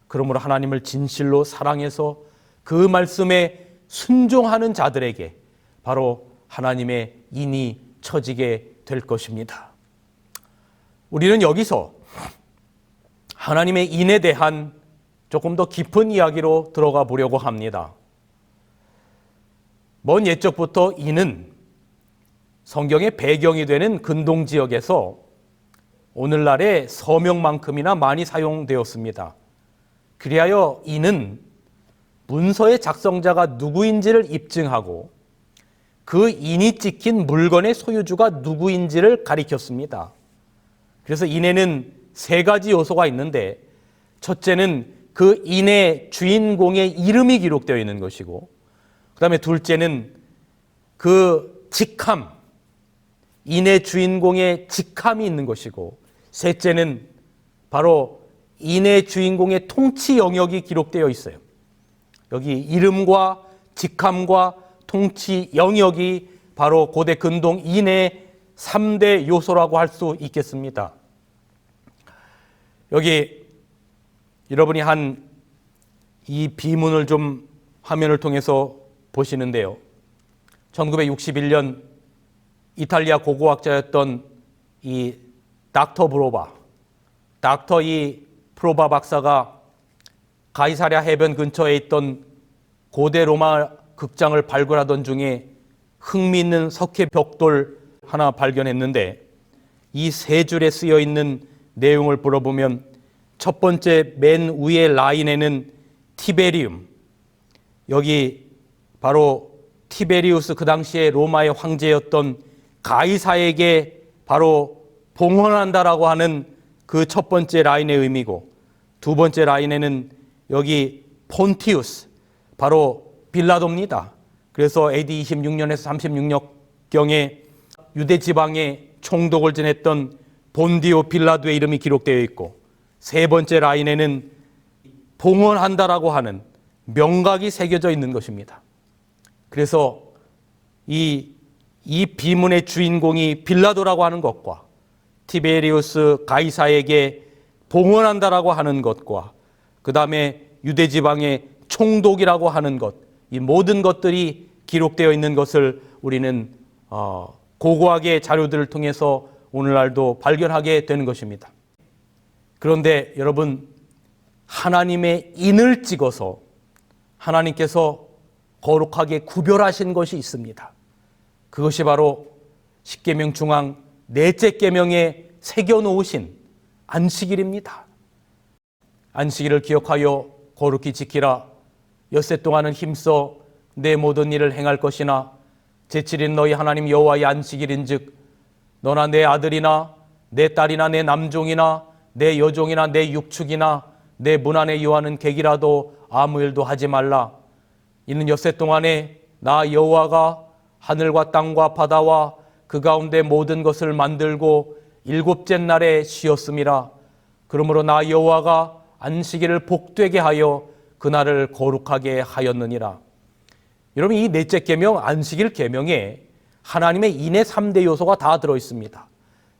Speaker 2: 그러므로 하나님을 진실로 사랑해서 그 말씀에 순종하는 자들에게 바로 하나님의 인이 처지게 될 것입니다. 우리는 여기서 하나님의 인에 대한 조금 더 깊은 이야기로 들어가 보려고 합니다. 먼 옛적부터 인은 성경의 배경이 되는 근동 지역에서 오늘날의 서명만큼이나 많이 사용되었습니다. 그리하여 인은 문서의 작성자가 누구인지를 입증하고 그 인이 찍힌 물건의 소유주가 누구인지를 가리켰습니다. 그래서 인에는 3가지 요소가 있는데, 첫째는 그 인의 주인공의 이름이 기록되어 있는 것이고, 그 다음에 둘째는 그 직함, 인의 주인공의 직함이 있는 것이고, 셋째는 바로 인의 주인공의 통치 영역이 기록되어 있어요. 여기 이름과 직함과 통치 영역이 바로 고대 근동 인의 3대 요소라고 할 수 있겠습니다. 여기 여러분이 한 이 비문을 좀 화면을 통해서 보시는데요. 1961년 이탈리아 고고학자였던 이 닥터 이 프로바 박사가 가이사랴 해변 근처에 있던 고대 로마 극장을 발굴하던 중에 흥미있는 석회 벽돌 하나 발견했는데, 이 3줄에 쓰여 있는 내용을 물어보면 첫 번째 맨 위의 라인에는 티베리움, 여기 바로 티베리우스, 그 당시에 로마의 황제였던 가이사에게 바로 봉헌한다라고 하는 그 첫 번째 라인의 의미고, 두 번째 라인에는 여기 폰티우스, 바로 빌라도입니다. 그래서 AD 26년에서 36년경에 유대 지방에 총독을 지냈던 본디오 빌라도의 이름이 기록되어 있고, 세 번째 라인에는 봉헌한다라고 하는 명각이 새겨져 있는 것입니다. 그래서 이 비문의 주인공이 빌라도라고 하는 것과 티베리우스 가이사에게 봉헌한다라고 하는 것과 그 다음에 유대 지방의 총독이라고 하는 것, 이 모든 것들이 기록되어 있는 것을 우리는 고고하게 자료들을 통해서 오늘날도 발견하게 되는 것입니다. 그런데 여러분, 하나님의 인을 찍어서 하나님께서 거룩하게 구별하신 것이 있습니다. 그것이 바로 십계명 중앙 넷째 계명에 새겨놓으신 안식일입니다. 안식일을 기억하여 거룩히 지키라. 엿새 동안은 힘써 내 모든 일을 행할 것이나 제7일 너희 하나님 여호와의 안식일인즉 너나 내 아들이나 내 딸이나 내 남종이나 내 여종이나 내 육축이나 내 문 안에 유하는 객이라도 아무 일도 하지 말라. 이는 엿새 동안에 나 여호와가 하늘과 땅과 바다와 그 가운데 모든 것을 만들고 일곱째 날에 쉬었음이라. 그러므로 나 여호와가 안식일을 복되게 하여 그날을 거룩하게 하였느니라. 여러분, 이 넷째 계명 안식일 계명에 하나님의 인의 3대 요소가 다 들어있습니다.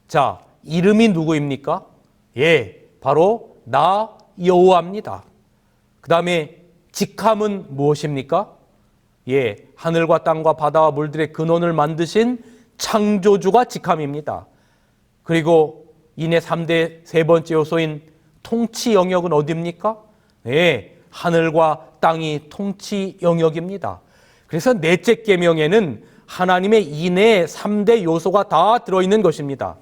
Speaker 2: 자, 이름이 누구입니까? 예, 바로 나 여호와입니다. 그 다음에 직함은 무엇입니까? 예, 하늘과 땅과 바다와 물들의 근원을 만드신 창조주가 직함입니다. 그리고 인의 3대 세 번째 요소인 통치 영역은 어디입니까? 예, 하늘과 땅이 통치 영역입니다. 그래서 넷째 계명에는 하나님의 인의 3대 요소가 다 들어있는 것입니다.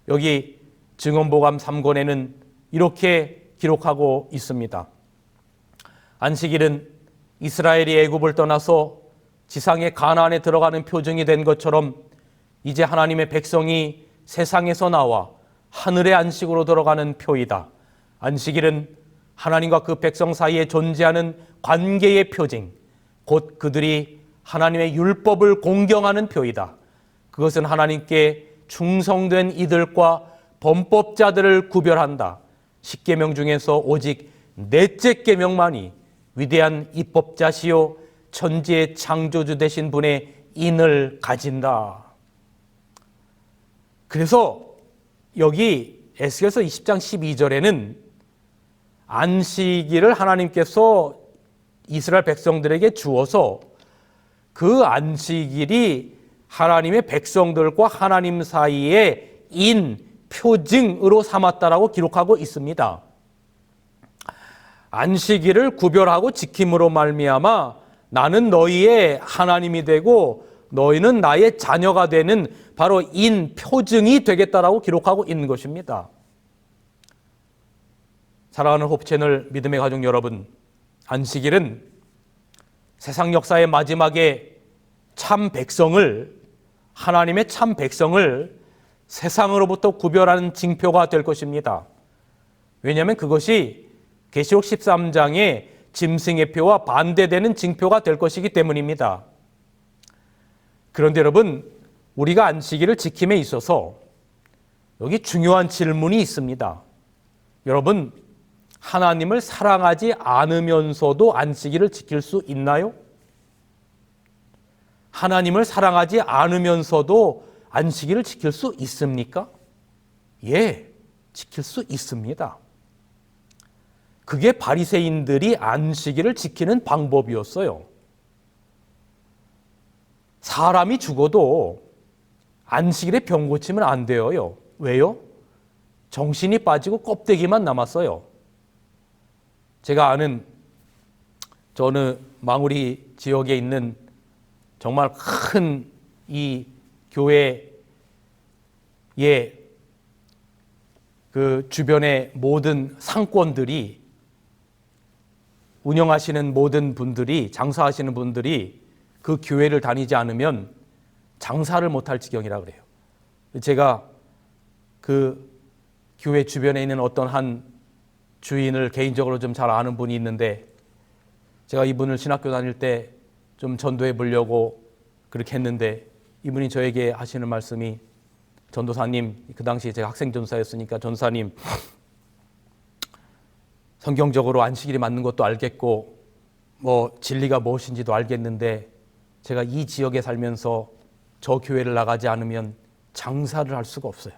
Speaker 2: 여기 증언보감 3권에는 이렇게 기록하고 있습니다. 안식일은 이스라엘이 애굽을 떠나서 지상의 가나안에 들어가는 표징이 된 것처럼 이제 하나님의 백성이 세상에서 나와 하늘의 안식으로 들어가는 표이다. 안식일은 하나님과 그 백성 사이에 존재하는 관계의 표징, 곧 그들이 하나님의 율법을 공경하는 표이다. 그것은 하나님께 충성된 이들과 범법자들을 구별한다. 십계명 중에서 오직 넷째 계명만이 위대한 입법자시요 천지의 창조주 되신 분의 인을 가진다. 그래서 여기 에스겔서 20장 12절에는 안식일을 하나님께서 이스라엘 백성들에게 주어서 그 안식일이 하나님의 백성들과 하나님 사이의 인, 표징으로 삼았다라고 기록하고 있습니다. 안식일을 구별하고 지킴으로 말미암아 나는 너희의 하나님이 되고 너희는 나의 자녀가 되는 바로 인, 표징이 되겠다라고 기록하고 있는 것입니다. 사랑하는 호프채널 믿음의 가족 여러분, 안식일은 세상 역사의 마지막에 참 백성을, 하나님의 참 백성을 세상으로부터 구별하는 징표가 될 것입니다. 왜냐하면 그것이 계시록 13장의 짐승의 표와 반대되는 징표가 될 것이기 때문입니다. 그런데 여러분, 우리가 안식일을 지킴에 있어서 여기 중요한 질문이 있습니다. 여러분, 하나님을 사랑하지 않으면서도 안식일을 지킬 수 있나요? 하나님을 사랑하지 않으면서도 안식일을 지킬 수 있습니까? 예, 지킬 수 있습니다. 그게 바리새인들이 안식일을 지키는 방법이었어요. 사람이 죽어도 안식일에 병 고치면 안 돼요. 왜요? 정신이 빠지고 껍데기만 남았어요. 제가 아는 어느 망우리 지역에 있는 정말 큰 이 교회의 그 주변의 모든 상권들이, 운영하시는 모든 분들이, 장사하시는 분들이 그 교회를 다니지 않으면 장사를 못할 지경이라 그래요. 제가 그 교회 주변에 있는 어떤 한 주인을 개인적으로 좀 잘 아는 분이 있는데, 제가 이분을 신학교 다닐 때 좀 전도해 보려고 그렇게 했는데, 이분이 저에게 하시는 말씀이, 전도사님, 그 당시 제가 학생 전사였으니까, 전사님, 성경적으로 안식일이 맞는 것도 알겠고 뭐 진리가 무엇인지도 알겠는데, 제가 이 지역에 살면서 저 교회를 나가지 않으면 장사를 할 수가 없어요.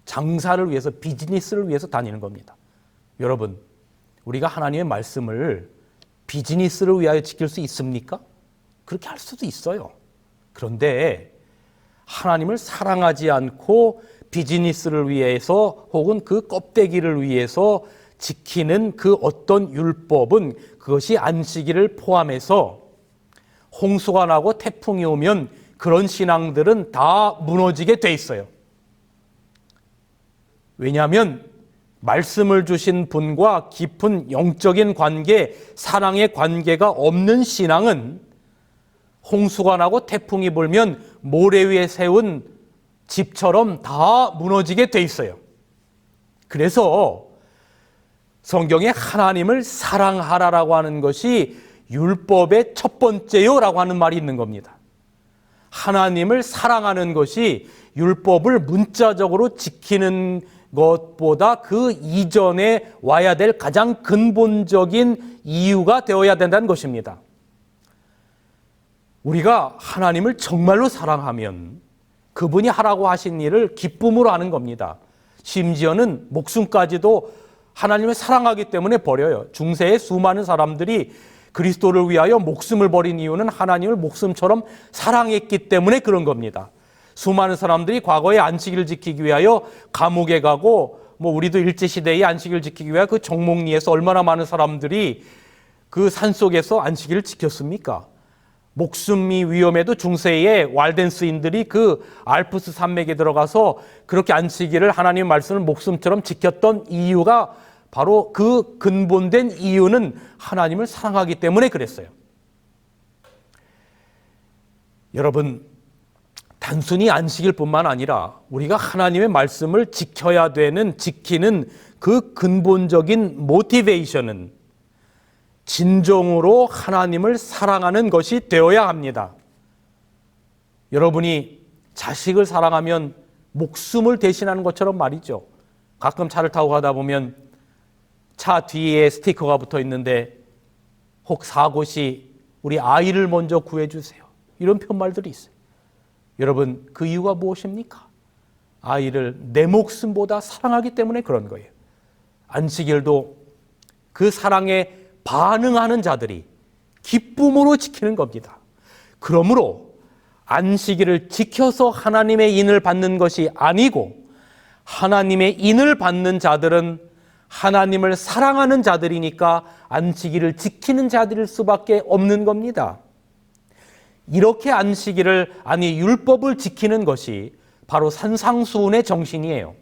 Speaker 2: 장사를 위해서, 비즈니스를 위해서 다니는 겁니다. 여러분, 우리가 하나님의 말씀을 비즈니스를 위하여 지킬 수 있습니까? 그렇게 할 수도 있어요. 그런데 하나님을 사랑하지 않고 비즈니스를 위해서 혹은 그 껍데기를 위해서 지키는 그 어떤 율법은 그것이 안식일을 포함해서 홍수가 나고 태풍이 오면 그런 신앙들은 다 무너지게 돼 있어요. 왜냐하면 말씀을 주신 분과 깊은 영적인 관계, 사랑의 관계가 없는 신앙은 홍수가 나고 태풍이 불면 모래 위에 세운 집처럼 다 무너지게 돼 있어요. 그래서 성경에 하나님을 사랑하라라고 하는 것이 율법의 첫 번째요라고 하는 말이 있는 겁니다. 하나님을 사랑하는 것이 율법을 문자적으로 지키는 것보다 그 이전에 와야 될 가장 근본적인 이유가 되어야 된다는 것입니다. 우리가 하나님을 정말로 사랑하면 그분이 하라고 하신 일을 기쁨으로 하는 겁니다. 심지어는 목숨까지도 하나님을 사랑하기 때문에 버려요. 중세의 수많은 사람들이 그리스도를 위하여 목숨을 버린 이유는 하나님을 목숨처럼 사랑했기 때문에 그런 겁니다. 수많은 사람들이 과거에 안식일을 지키기 위하여 감옥에 가고 우리도 일제시대의 안식일을 지키기 위하여 그 정목리에서 얼마나 많은 사람들이 그 산속에서 안식일을 지켰습니까? 목숨이 위험해도 중세의 왈덴스인들이 그 알프스 산맥에 들어가서 그렇게 안식일을 하나님의 말씀을 목숨처럼 지켰던 이유가 바로 그 근본된 이유는 하나님을 사랑하기 때문에 그랬어요. 여러분, 단순히 안식일뿐만 아니라 우리가 하나님의 말씀을 지켜야 되는, 지키는 그 근본적인 모티베이션은 진정으로 하나님을 사랑하는 것이 되어야 합니다. 여러분이 자식을 사랑하면 목숨을 대신하는 것처럼 말이죠. 가끔 차를 타고 가다 보면 차 뒤에 스티커가 붙어 있는데 혹 사고 시 우리 아이를 먼저 구해주세요. 이런 편말들이 있어요. 여러분, 그 이유가 무엇입니까? 아이를 내 목숨보다 사랑하기 때문에 그런 거예요. 안식일도 그 사랑에 반응하는 자들이 기쁨으로 지키는 겁니다. 그러므로 안식일을 지켜서 하나님의 인을 받는 것이 아니고 하나님의 인을 받는 자들은 하나님을 사랑하는 자들이니까 안식일을 지키는 자들일 수밖에 없는 겁니다. 이렇게 안식일을, 아니 율법을 지키는 것이 바로 산상수훈의 정신이에요.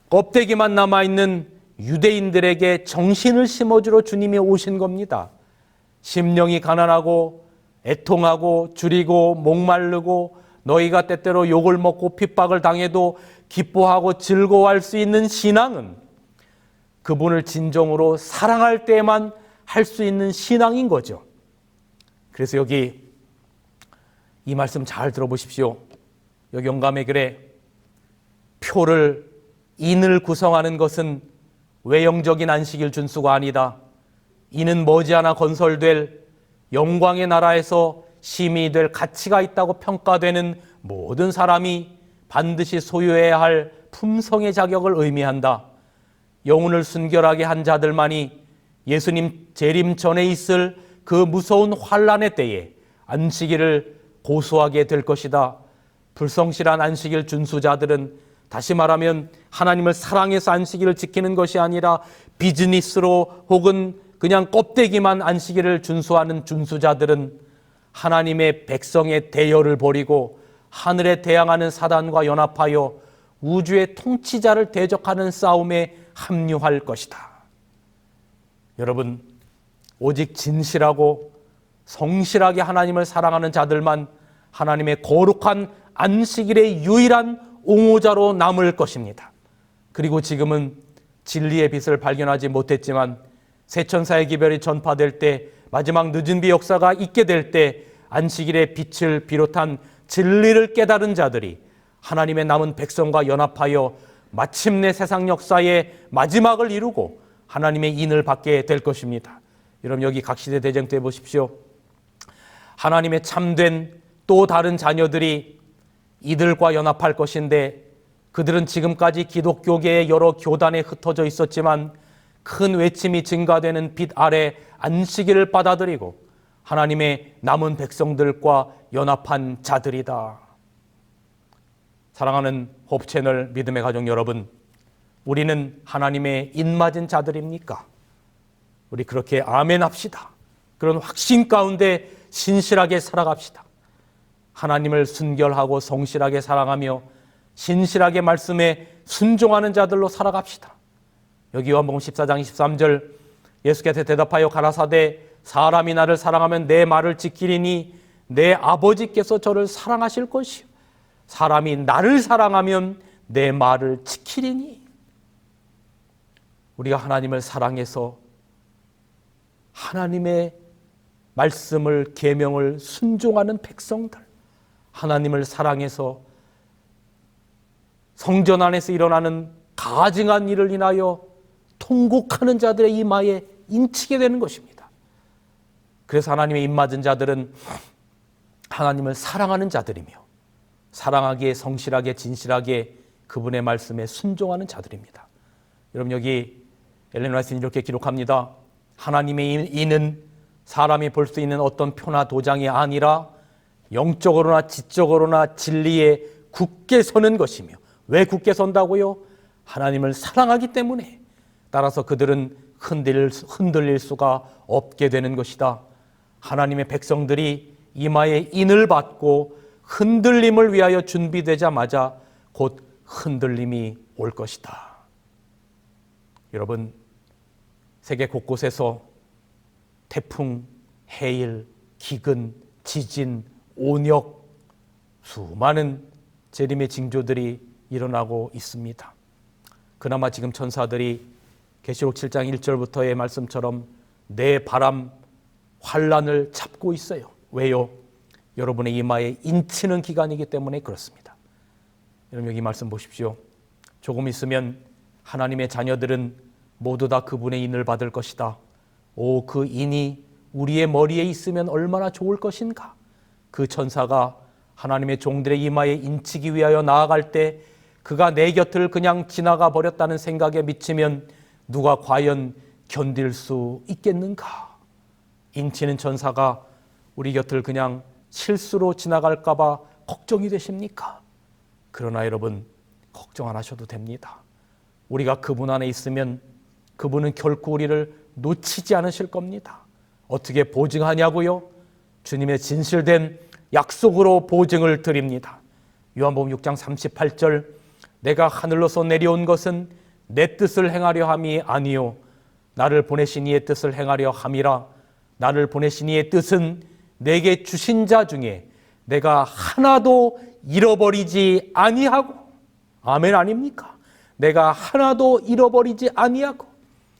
Speaker 2: 껍데기만 남아있는 유대인들에게 정신을 심어주러 주님이 오신 겁니다. 심령이 가난하고 애통하고 줄이고 목마르고 너희가 때때로 욕을 먹고 핍박을 당해도 기뻐하고 즐거워할 수 있는 신앙은 그분을 진정으로 사랑할 때만 할 수 있는 신앙인 거죠. 그래서 여기 이 말씀 잘 들어보십시오. 여기 영감의 글에 표를, 인을 구성하는 것은 외형적인 안식일 준수가 아니다. 이는 머지않아 건설될 영광의 나라에서 시민이 될 가치가 있다고 평가되는 모든 사람이 반드시 소유해야 할 품성의 자격을 의미한다. 영혼을 순결하게 한 자들만이 예수님 재림 전에 있을 그 무서운 환난의 때에 안식일을 고수하게 될 것이다. 불성실한 안식일 준수자들은, 다시 말하면 하나님을 사랑해서 안식일을 지키는 것이 아니라 비즈니스로 혹은 그냥 껍데기만 안식일을 준수하는 준수자들은 하나님의 백성의 대열을 벌이고 하늘에 대항하는 사단과 연합하여 우주의 통치자를 대적하는 싸움에 합류할 것이다. 여러분, 오직 진실하고 성실하게 하나님을 사랑하는 자들만 하나님의 거룩한 안식일의 유일한 옹호자로 남을 것입니다. 그리고 지금은 진리의 빛을 발견하지 못했지만 세천사의 기별이 전파될 때, 마지막 늦은 비 역사가 있게 될 때 안식일의 빛을 비롯한 진리를 깨달은 자들이 하나님의 남은 백성과 연합하여 마침내 세상 역사의 마지막을 이루고 하나님의 인을 받게 될 것입니다. 여러분, 여기 각시대 대쟁 때 보십시오. 하나님의 참된 또 다른 자녀들이 이들과 연합할 것인데, 그들은 지금까지 기독교계의 여러 교단에 흩어져 있었지만 큰 외침이 증가되는 빛 아래 안식일을 받아들이고 하나님의 남은 백성들과 연합한 자들이다. 사랑하는 홉채널 믿음의 가족 여러분, 우리는 하나님의 인맞은 자들입니까? 우리 그렇게 아멘 합시다. 그런 확신 가운데 신실하게 살아갑시다. 하나님을 순결하고 성실하게 사랑하며 신실하게 말씀에 순종하는 자들로 살아갑시다. 여기 요한복음 14장 23절 예수께서 대답하여 가라사대 사람이 나를 사랑하면 내 말을 지키리니 내 아버지께서 저를 사랑하실 것이요 사람이 나를 사랑하면 내 말을 지키리니. 우리가 하나님을 사랑해서 하나님의 말씀을 계명을 순종하는 백성들, 하나님을 사랑해서 성전 안에서 일어나는 가증한 일을 인하여 통곡하는 자들의 이마에 인치게 되는 것입니다. 그래서 하나님의 입맞은 자들은 하나님을 사랑하는 자들이며 사랑하기에 성실하게 진실하게 그분의 말씀에 순종하는 자들입니다. 여러분, 여기 엘렌 화이트는 이렇게 기록합니다. 하나님의 이는 사람이 볼 수 있는 어떤 표나 도장이 아니라 영적으로나 지적으로나 진리에 굳게 서는 것이며, 왜 굳게 선다고요? 하나님을 사랑하기 때문에. 따라서 그들은 흔들릴 수가 없게 되는 것이다. 하나님의 백성들이 이마에 인을 받고 흔들림을 위하여 준비되자마자 곧 흔들림이 올 것이다. 여러분, 세계 곳곳에서 태풍, 해일, 기근, 지진, 온역, 수많은 재림의 징조들이 일어나고 있습니다. 그나마 지금 천사들이 계시록 7장 1절부터의 말씀처럼 내 바람, 환란을 잡고 있어요. 왜요? 여러분의 이마에 인치는 기간이기 때문에 그렇습니다. 여러분, 여기 말씀 보십시오. 조금 있으면 하나님의 자녀들은 모두 다 그분의 인을 받을 것이다. 오, 그 인이 우리의 머리에 있으면 얼마나 좋을 것인가. 그 천사가 하나님의 종들의 이마에 인치기 위하여 나아갈 때 그가 내 곁을 그냥 지나가 버렸다는 생각에 미치면 누가 과연 견딜 수 있겠는가? 인치는 천사가 우리 곁을 그냥 실수로 지나갈까 봐 걱정이 되십니까? 그러나 여러분, 걱정 안 하셔도 됩니다. 우리가 그분 안에 있으면 그분은 결코 우리를 놓치지 않으실 겁니다. 어떻게 보증하냐고요? 주님의 진실된 약속으로 보증을 드립니다. 요한복음 6장 38절, 내가 하늘로서 내려온 것은 내 뜻을 행하려 함이 아니요 나를 보내신 이의 뜻을 행하려 함이라. 나를 보내신 이의 뜻은 내게 주신 자 중에 내가 하나도 잃어버리지 아니하고, 아멘 아닙니까? 내가 하나도 잃어버리지 아니하고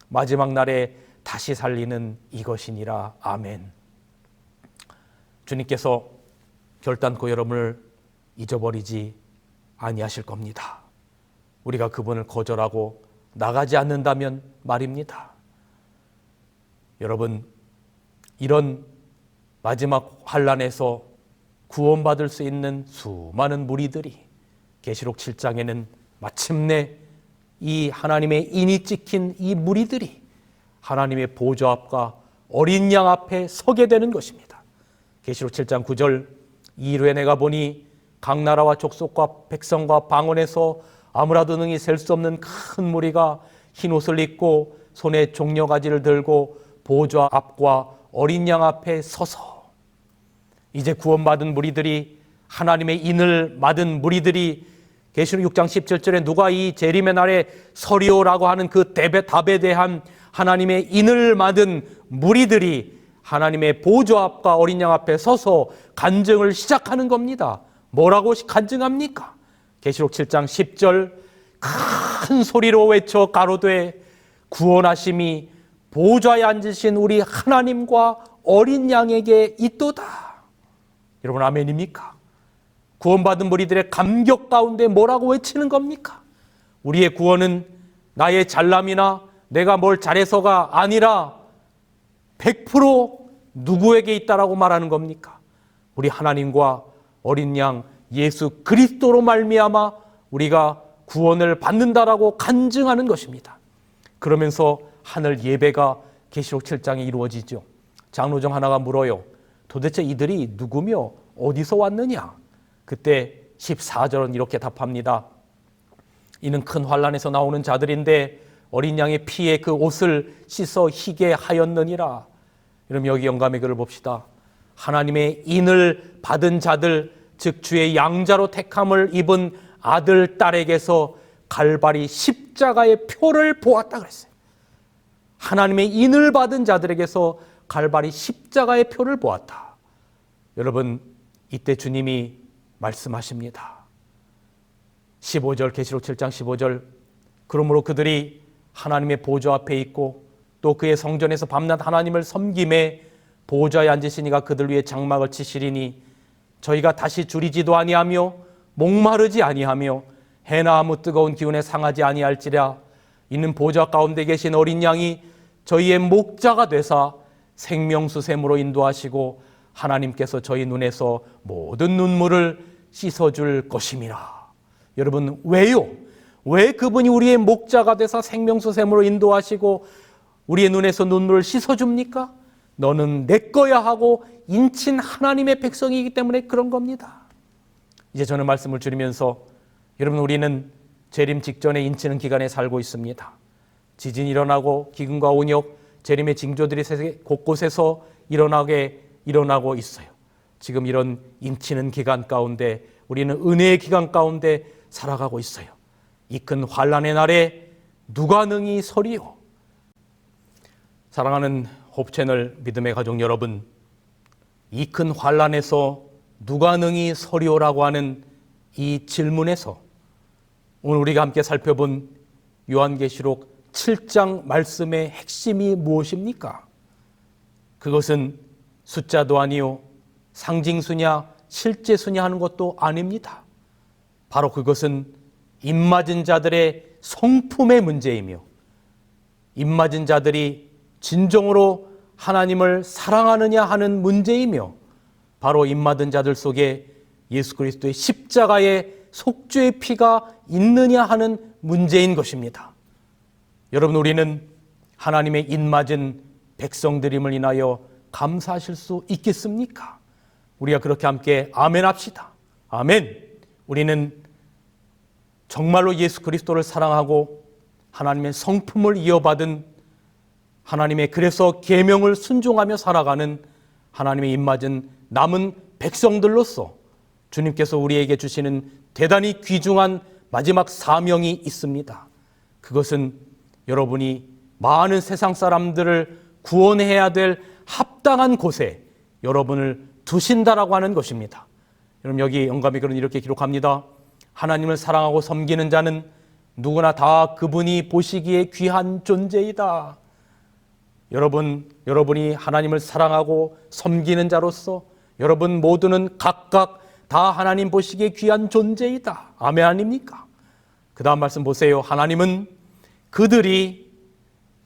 Speaker 2: 마지막 날에 다시 살리는 이것이니라. 아멘. 주님께서 결단코 여러분을 잊어버리지 아니하실 겁니다. 우리가 그분을 거절하고 나가지 않는다면 말입니다. 여러분, 이런 마지막 환란에서 구원받을 수 있는 수많은 무리들이 계시록 7장에는 마침내 이 하나님의 인이 찍힌 이 무리들이 하나님의 보좌 앞과 어린 양 앞에 서게 되는 것입니다. 계시록 7장 9절, 이후에 내가 보니 각 나라와 족속과 백성과 방언에서 아무라도 능히 셀 수 없는 큰 무리가 흰 옷을 입고 손에 종려가지를 들고 보좌 앞과 어린 양 앞에 서서, 이제 구원받은 무리들이, 하나님의 인을 받은 무리들이 계시록 6장 17절에 누가 이 재림의 날에 서리오라고 하는 그 답에 대한 하나님의 인을 받은 무리들이 하나님의 보좌 앞과 어린 양 앞에 서서 간증을 시작하는 겁니다. 뭐라고 간증합니까? 계시록 7장 10절, 큰 소리로 외쳐 가로되 구원하심이 보좌에 앉으신 우리 하나님과 어린 양에게 있도다. 여러분, 아멘입니까? 구원받은 무리들의 감격 가운데 뭐라고 외치는 겁니까? 우리의 구원은 나의 잘남이나 내가 뭘 잘해서가 아니라 100% 누구에게 있다라고 말하는 겁니까? 우리 하나님과 어린 양 예수 그리스도로 말미암아 우리가 구원을 받는다라고 간증하는 것입니다. 그러면서 하늘 예배가 계시록 7장에 이루어지죠. 장로 중 하나가 물어요. 도대체 이들이 누구며 어디서 왔느냐? 그때 14절은 이렇게 답합니다. 이는 큰 환난에서 나오는 자들인데 어린 양의 피에 그 옷을 씻어 희게 하였느니라. 그럼 여기 영감의 글을 봅시다. 하나님의 인을 받은 자들, 즉 주의 양자로 택함을 입은 아들, 딸에게서 갈바리 십자가의 표를 보았다 그랬어요. 하나님의 인을 받은 자들에게서 갈바리 십자가의 표를 보았다. 여러분, 이때 주님이 말씀하십니다. 15절, 계시록 7장 15절. 그러므로 그들이 하나님의 보좌 앞에 있고 또 그의 성전에서 밤낮 하나님을 섬김에 보좌에 앉으신 이가 그들 위에 장막을 치시리니 저희가 다시 줄이지도 아니하며 목마르지 아니하며 해나 아무 뜨거운 기운에 상하지 아니할지라. 이는 보좌 가운데 계신 어린 양이 저희의 목자가 되사 생명수샘으로 인도하시고 하나님께서 저희 눈에서 모든 눈물을 씻어줄 것임이라. 여러분, 왜요? 왜 그분이 우리의 목자가 되사 생명수샘으로 인도하시고 우리의 눈에서 눈물을 씻어줍니까? 너는 내 거야 하고 인친 하나님의 백성이기 때문에 그런 겁니다. 이제 저는 말씀을 줄이면서 여러분, 우리는 재림 직전에 인치는 기간에 살고 있습니다. 지진이 일어나고 기근과 온역, 재림의 징조들이 세계 곳곳에서 일어나고 있어요. 지금 이런 인치는 기간 가운데 우리는 은혜의 기간 가운데 살아가고 있어요. 이 큰 환난의 날에 누가 능히 서리요? 사랑하는 홉채널 믿음의 가족 여러분, 이 큰 환난에서 누가 능히 서리오라고 하는 이 질문에서 오늘 우리가 함께 살펴본 요한계시록 7장 말씀의 핵심이 무엇입니까? 그것은 숫자도 아니요 상징수냐 실제수냐 하는 것도 아닙니다. 바로 그것은 입맞은 자들의 성품의 문제이며 입맞은 자들이 진정으로 하나님을 사랑하느냐 하는 문제이며 바로 입맞은 자들 속에 예수 그리스도의 십자가의 속죄의 피가 있느냐 하는 문제인 것입니다. 여러분, 우리는 하나님의 입맞은 백성들임을 인하여 감사하실 수 있겠습니까? 우리가 그렇게 함께 아멘 합시다. 아멘. 우리는 정말로 예수 그리스도를 사랑하고 하나님의 성품을 이어받은 하나님의 그래서 계명을 순종하며 살아가는 하나님의 입맞은 남은 백성들로서 주님께서 우리에게 주시는 대단히 귀중한 마지막 사명이 있습니다. 그것은 여러분이 많은 세상 사람들을 구원해야 될 합당한 곳에 여러분을 두신다라고 하는 것입니다. 여러분, 여기 영감의 글은 이렇게 기록합니다. 하나님을 사랑하고 섬기는 자는 누구나 다 그분이 보시기에 귀한 존재이다. 여러분이 하나님을 사랑하고 섬기는 자로서 여러분 모두는 각각 다 하나님 보시기에 귀한 존재이다. 아멘 아닙니까? 그 다음 말씀 보세요. 하나님은 그들이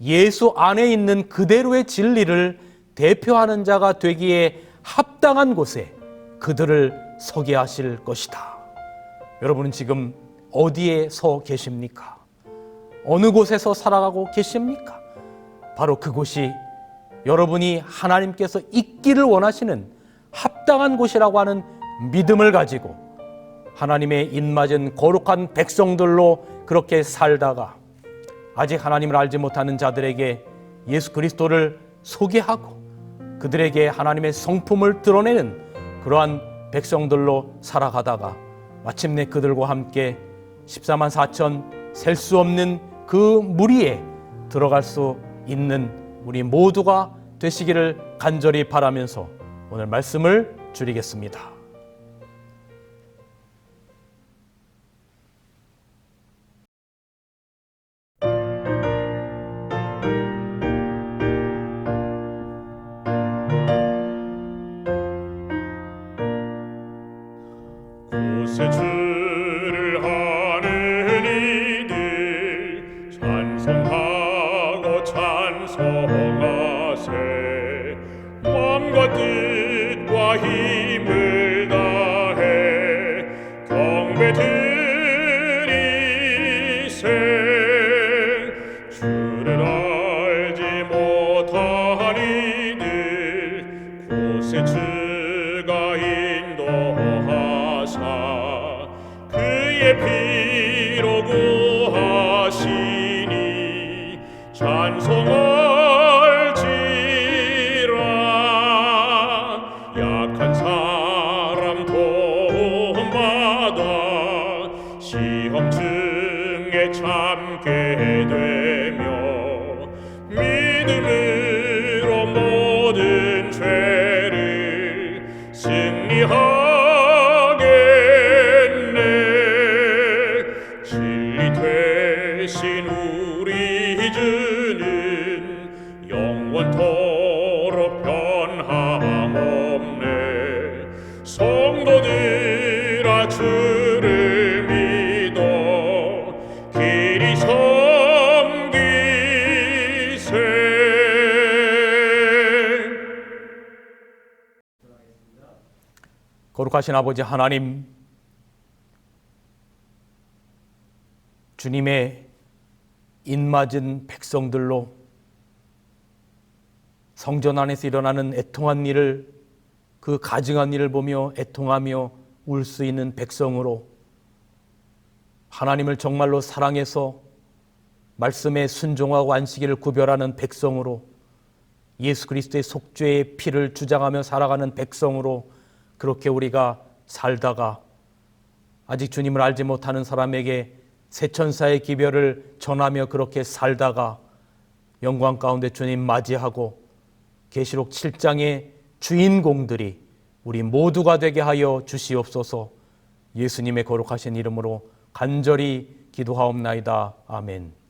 Speaker 2: 예수 안에 있는 그대로의 진리를 대표하는 자가 되기에 합당한 곳에 그들을 서게 하실 것이다. 여러분은 지금 어디에 서 계십니까? 어느 곳에서 살아가고 계십니까? 바로 그곳이 여러분이 하나님께서 있기를 원하시는 합당한 곳이라고 하는 믿음을 가지고 하나님의 입맞은 거룩한 백성들로 그렇게 살다가 아직 하나님을 알지 못하는 자들에게 예수 그리스도를 소개하고 그들에게 하나님의 성품을 드러내는 그러한 백성들로 살아가다가 마침내 그들과 함께 14만 4천 셀 수 없는 그 무리에 들어갈 수 있는 우리 모두가 되시기를 간절히 바라면서 오늘 말씀을 줄이겠습니다.
Speaker 1: 곳에 주를 하는 이들 찬송하고 찬송하세 마음과 뜻과 힘을 다해 경배 드리세 주를 찬송할지라. 약한 사람 도움받아 시험층에 참게 되며 믿음으로 모든 죄를 승리하겠네. 진리 되신 우리 주는 영원토록 변함없네. 성도들아 주를 믿어 길이 섬기세.
Speaker 2: 거룩하신 아버지 하나님, 주님의 인맞은 백성들로 성전 안에서 일어나는 애통한 일을, 그 가증한 일을 보며 애통하며 울 수 있는 백성으로, 하나님을 정말로 사랑해서 말씀에 순종하고 안식일을 구별하는 백성으로, 예수 그리스도의 속죄의 피를 주장하며 살아가는 백성으로 그렇게 우리가 살다가 아직 주님을 알지 못하는 사람에게 새천사의 기별을 전하며 그렇게 살다가 영광 가운데 주님 맞이하고 계시록 7장의 주인공들이 우리 모두가 되게 하여 주시옵소서. 예수님의 거룩하신 이름으로 간절히 기도하옵나이다. 아멘.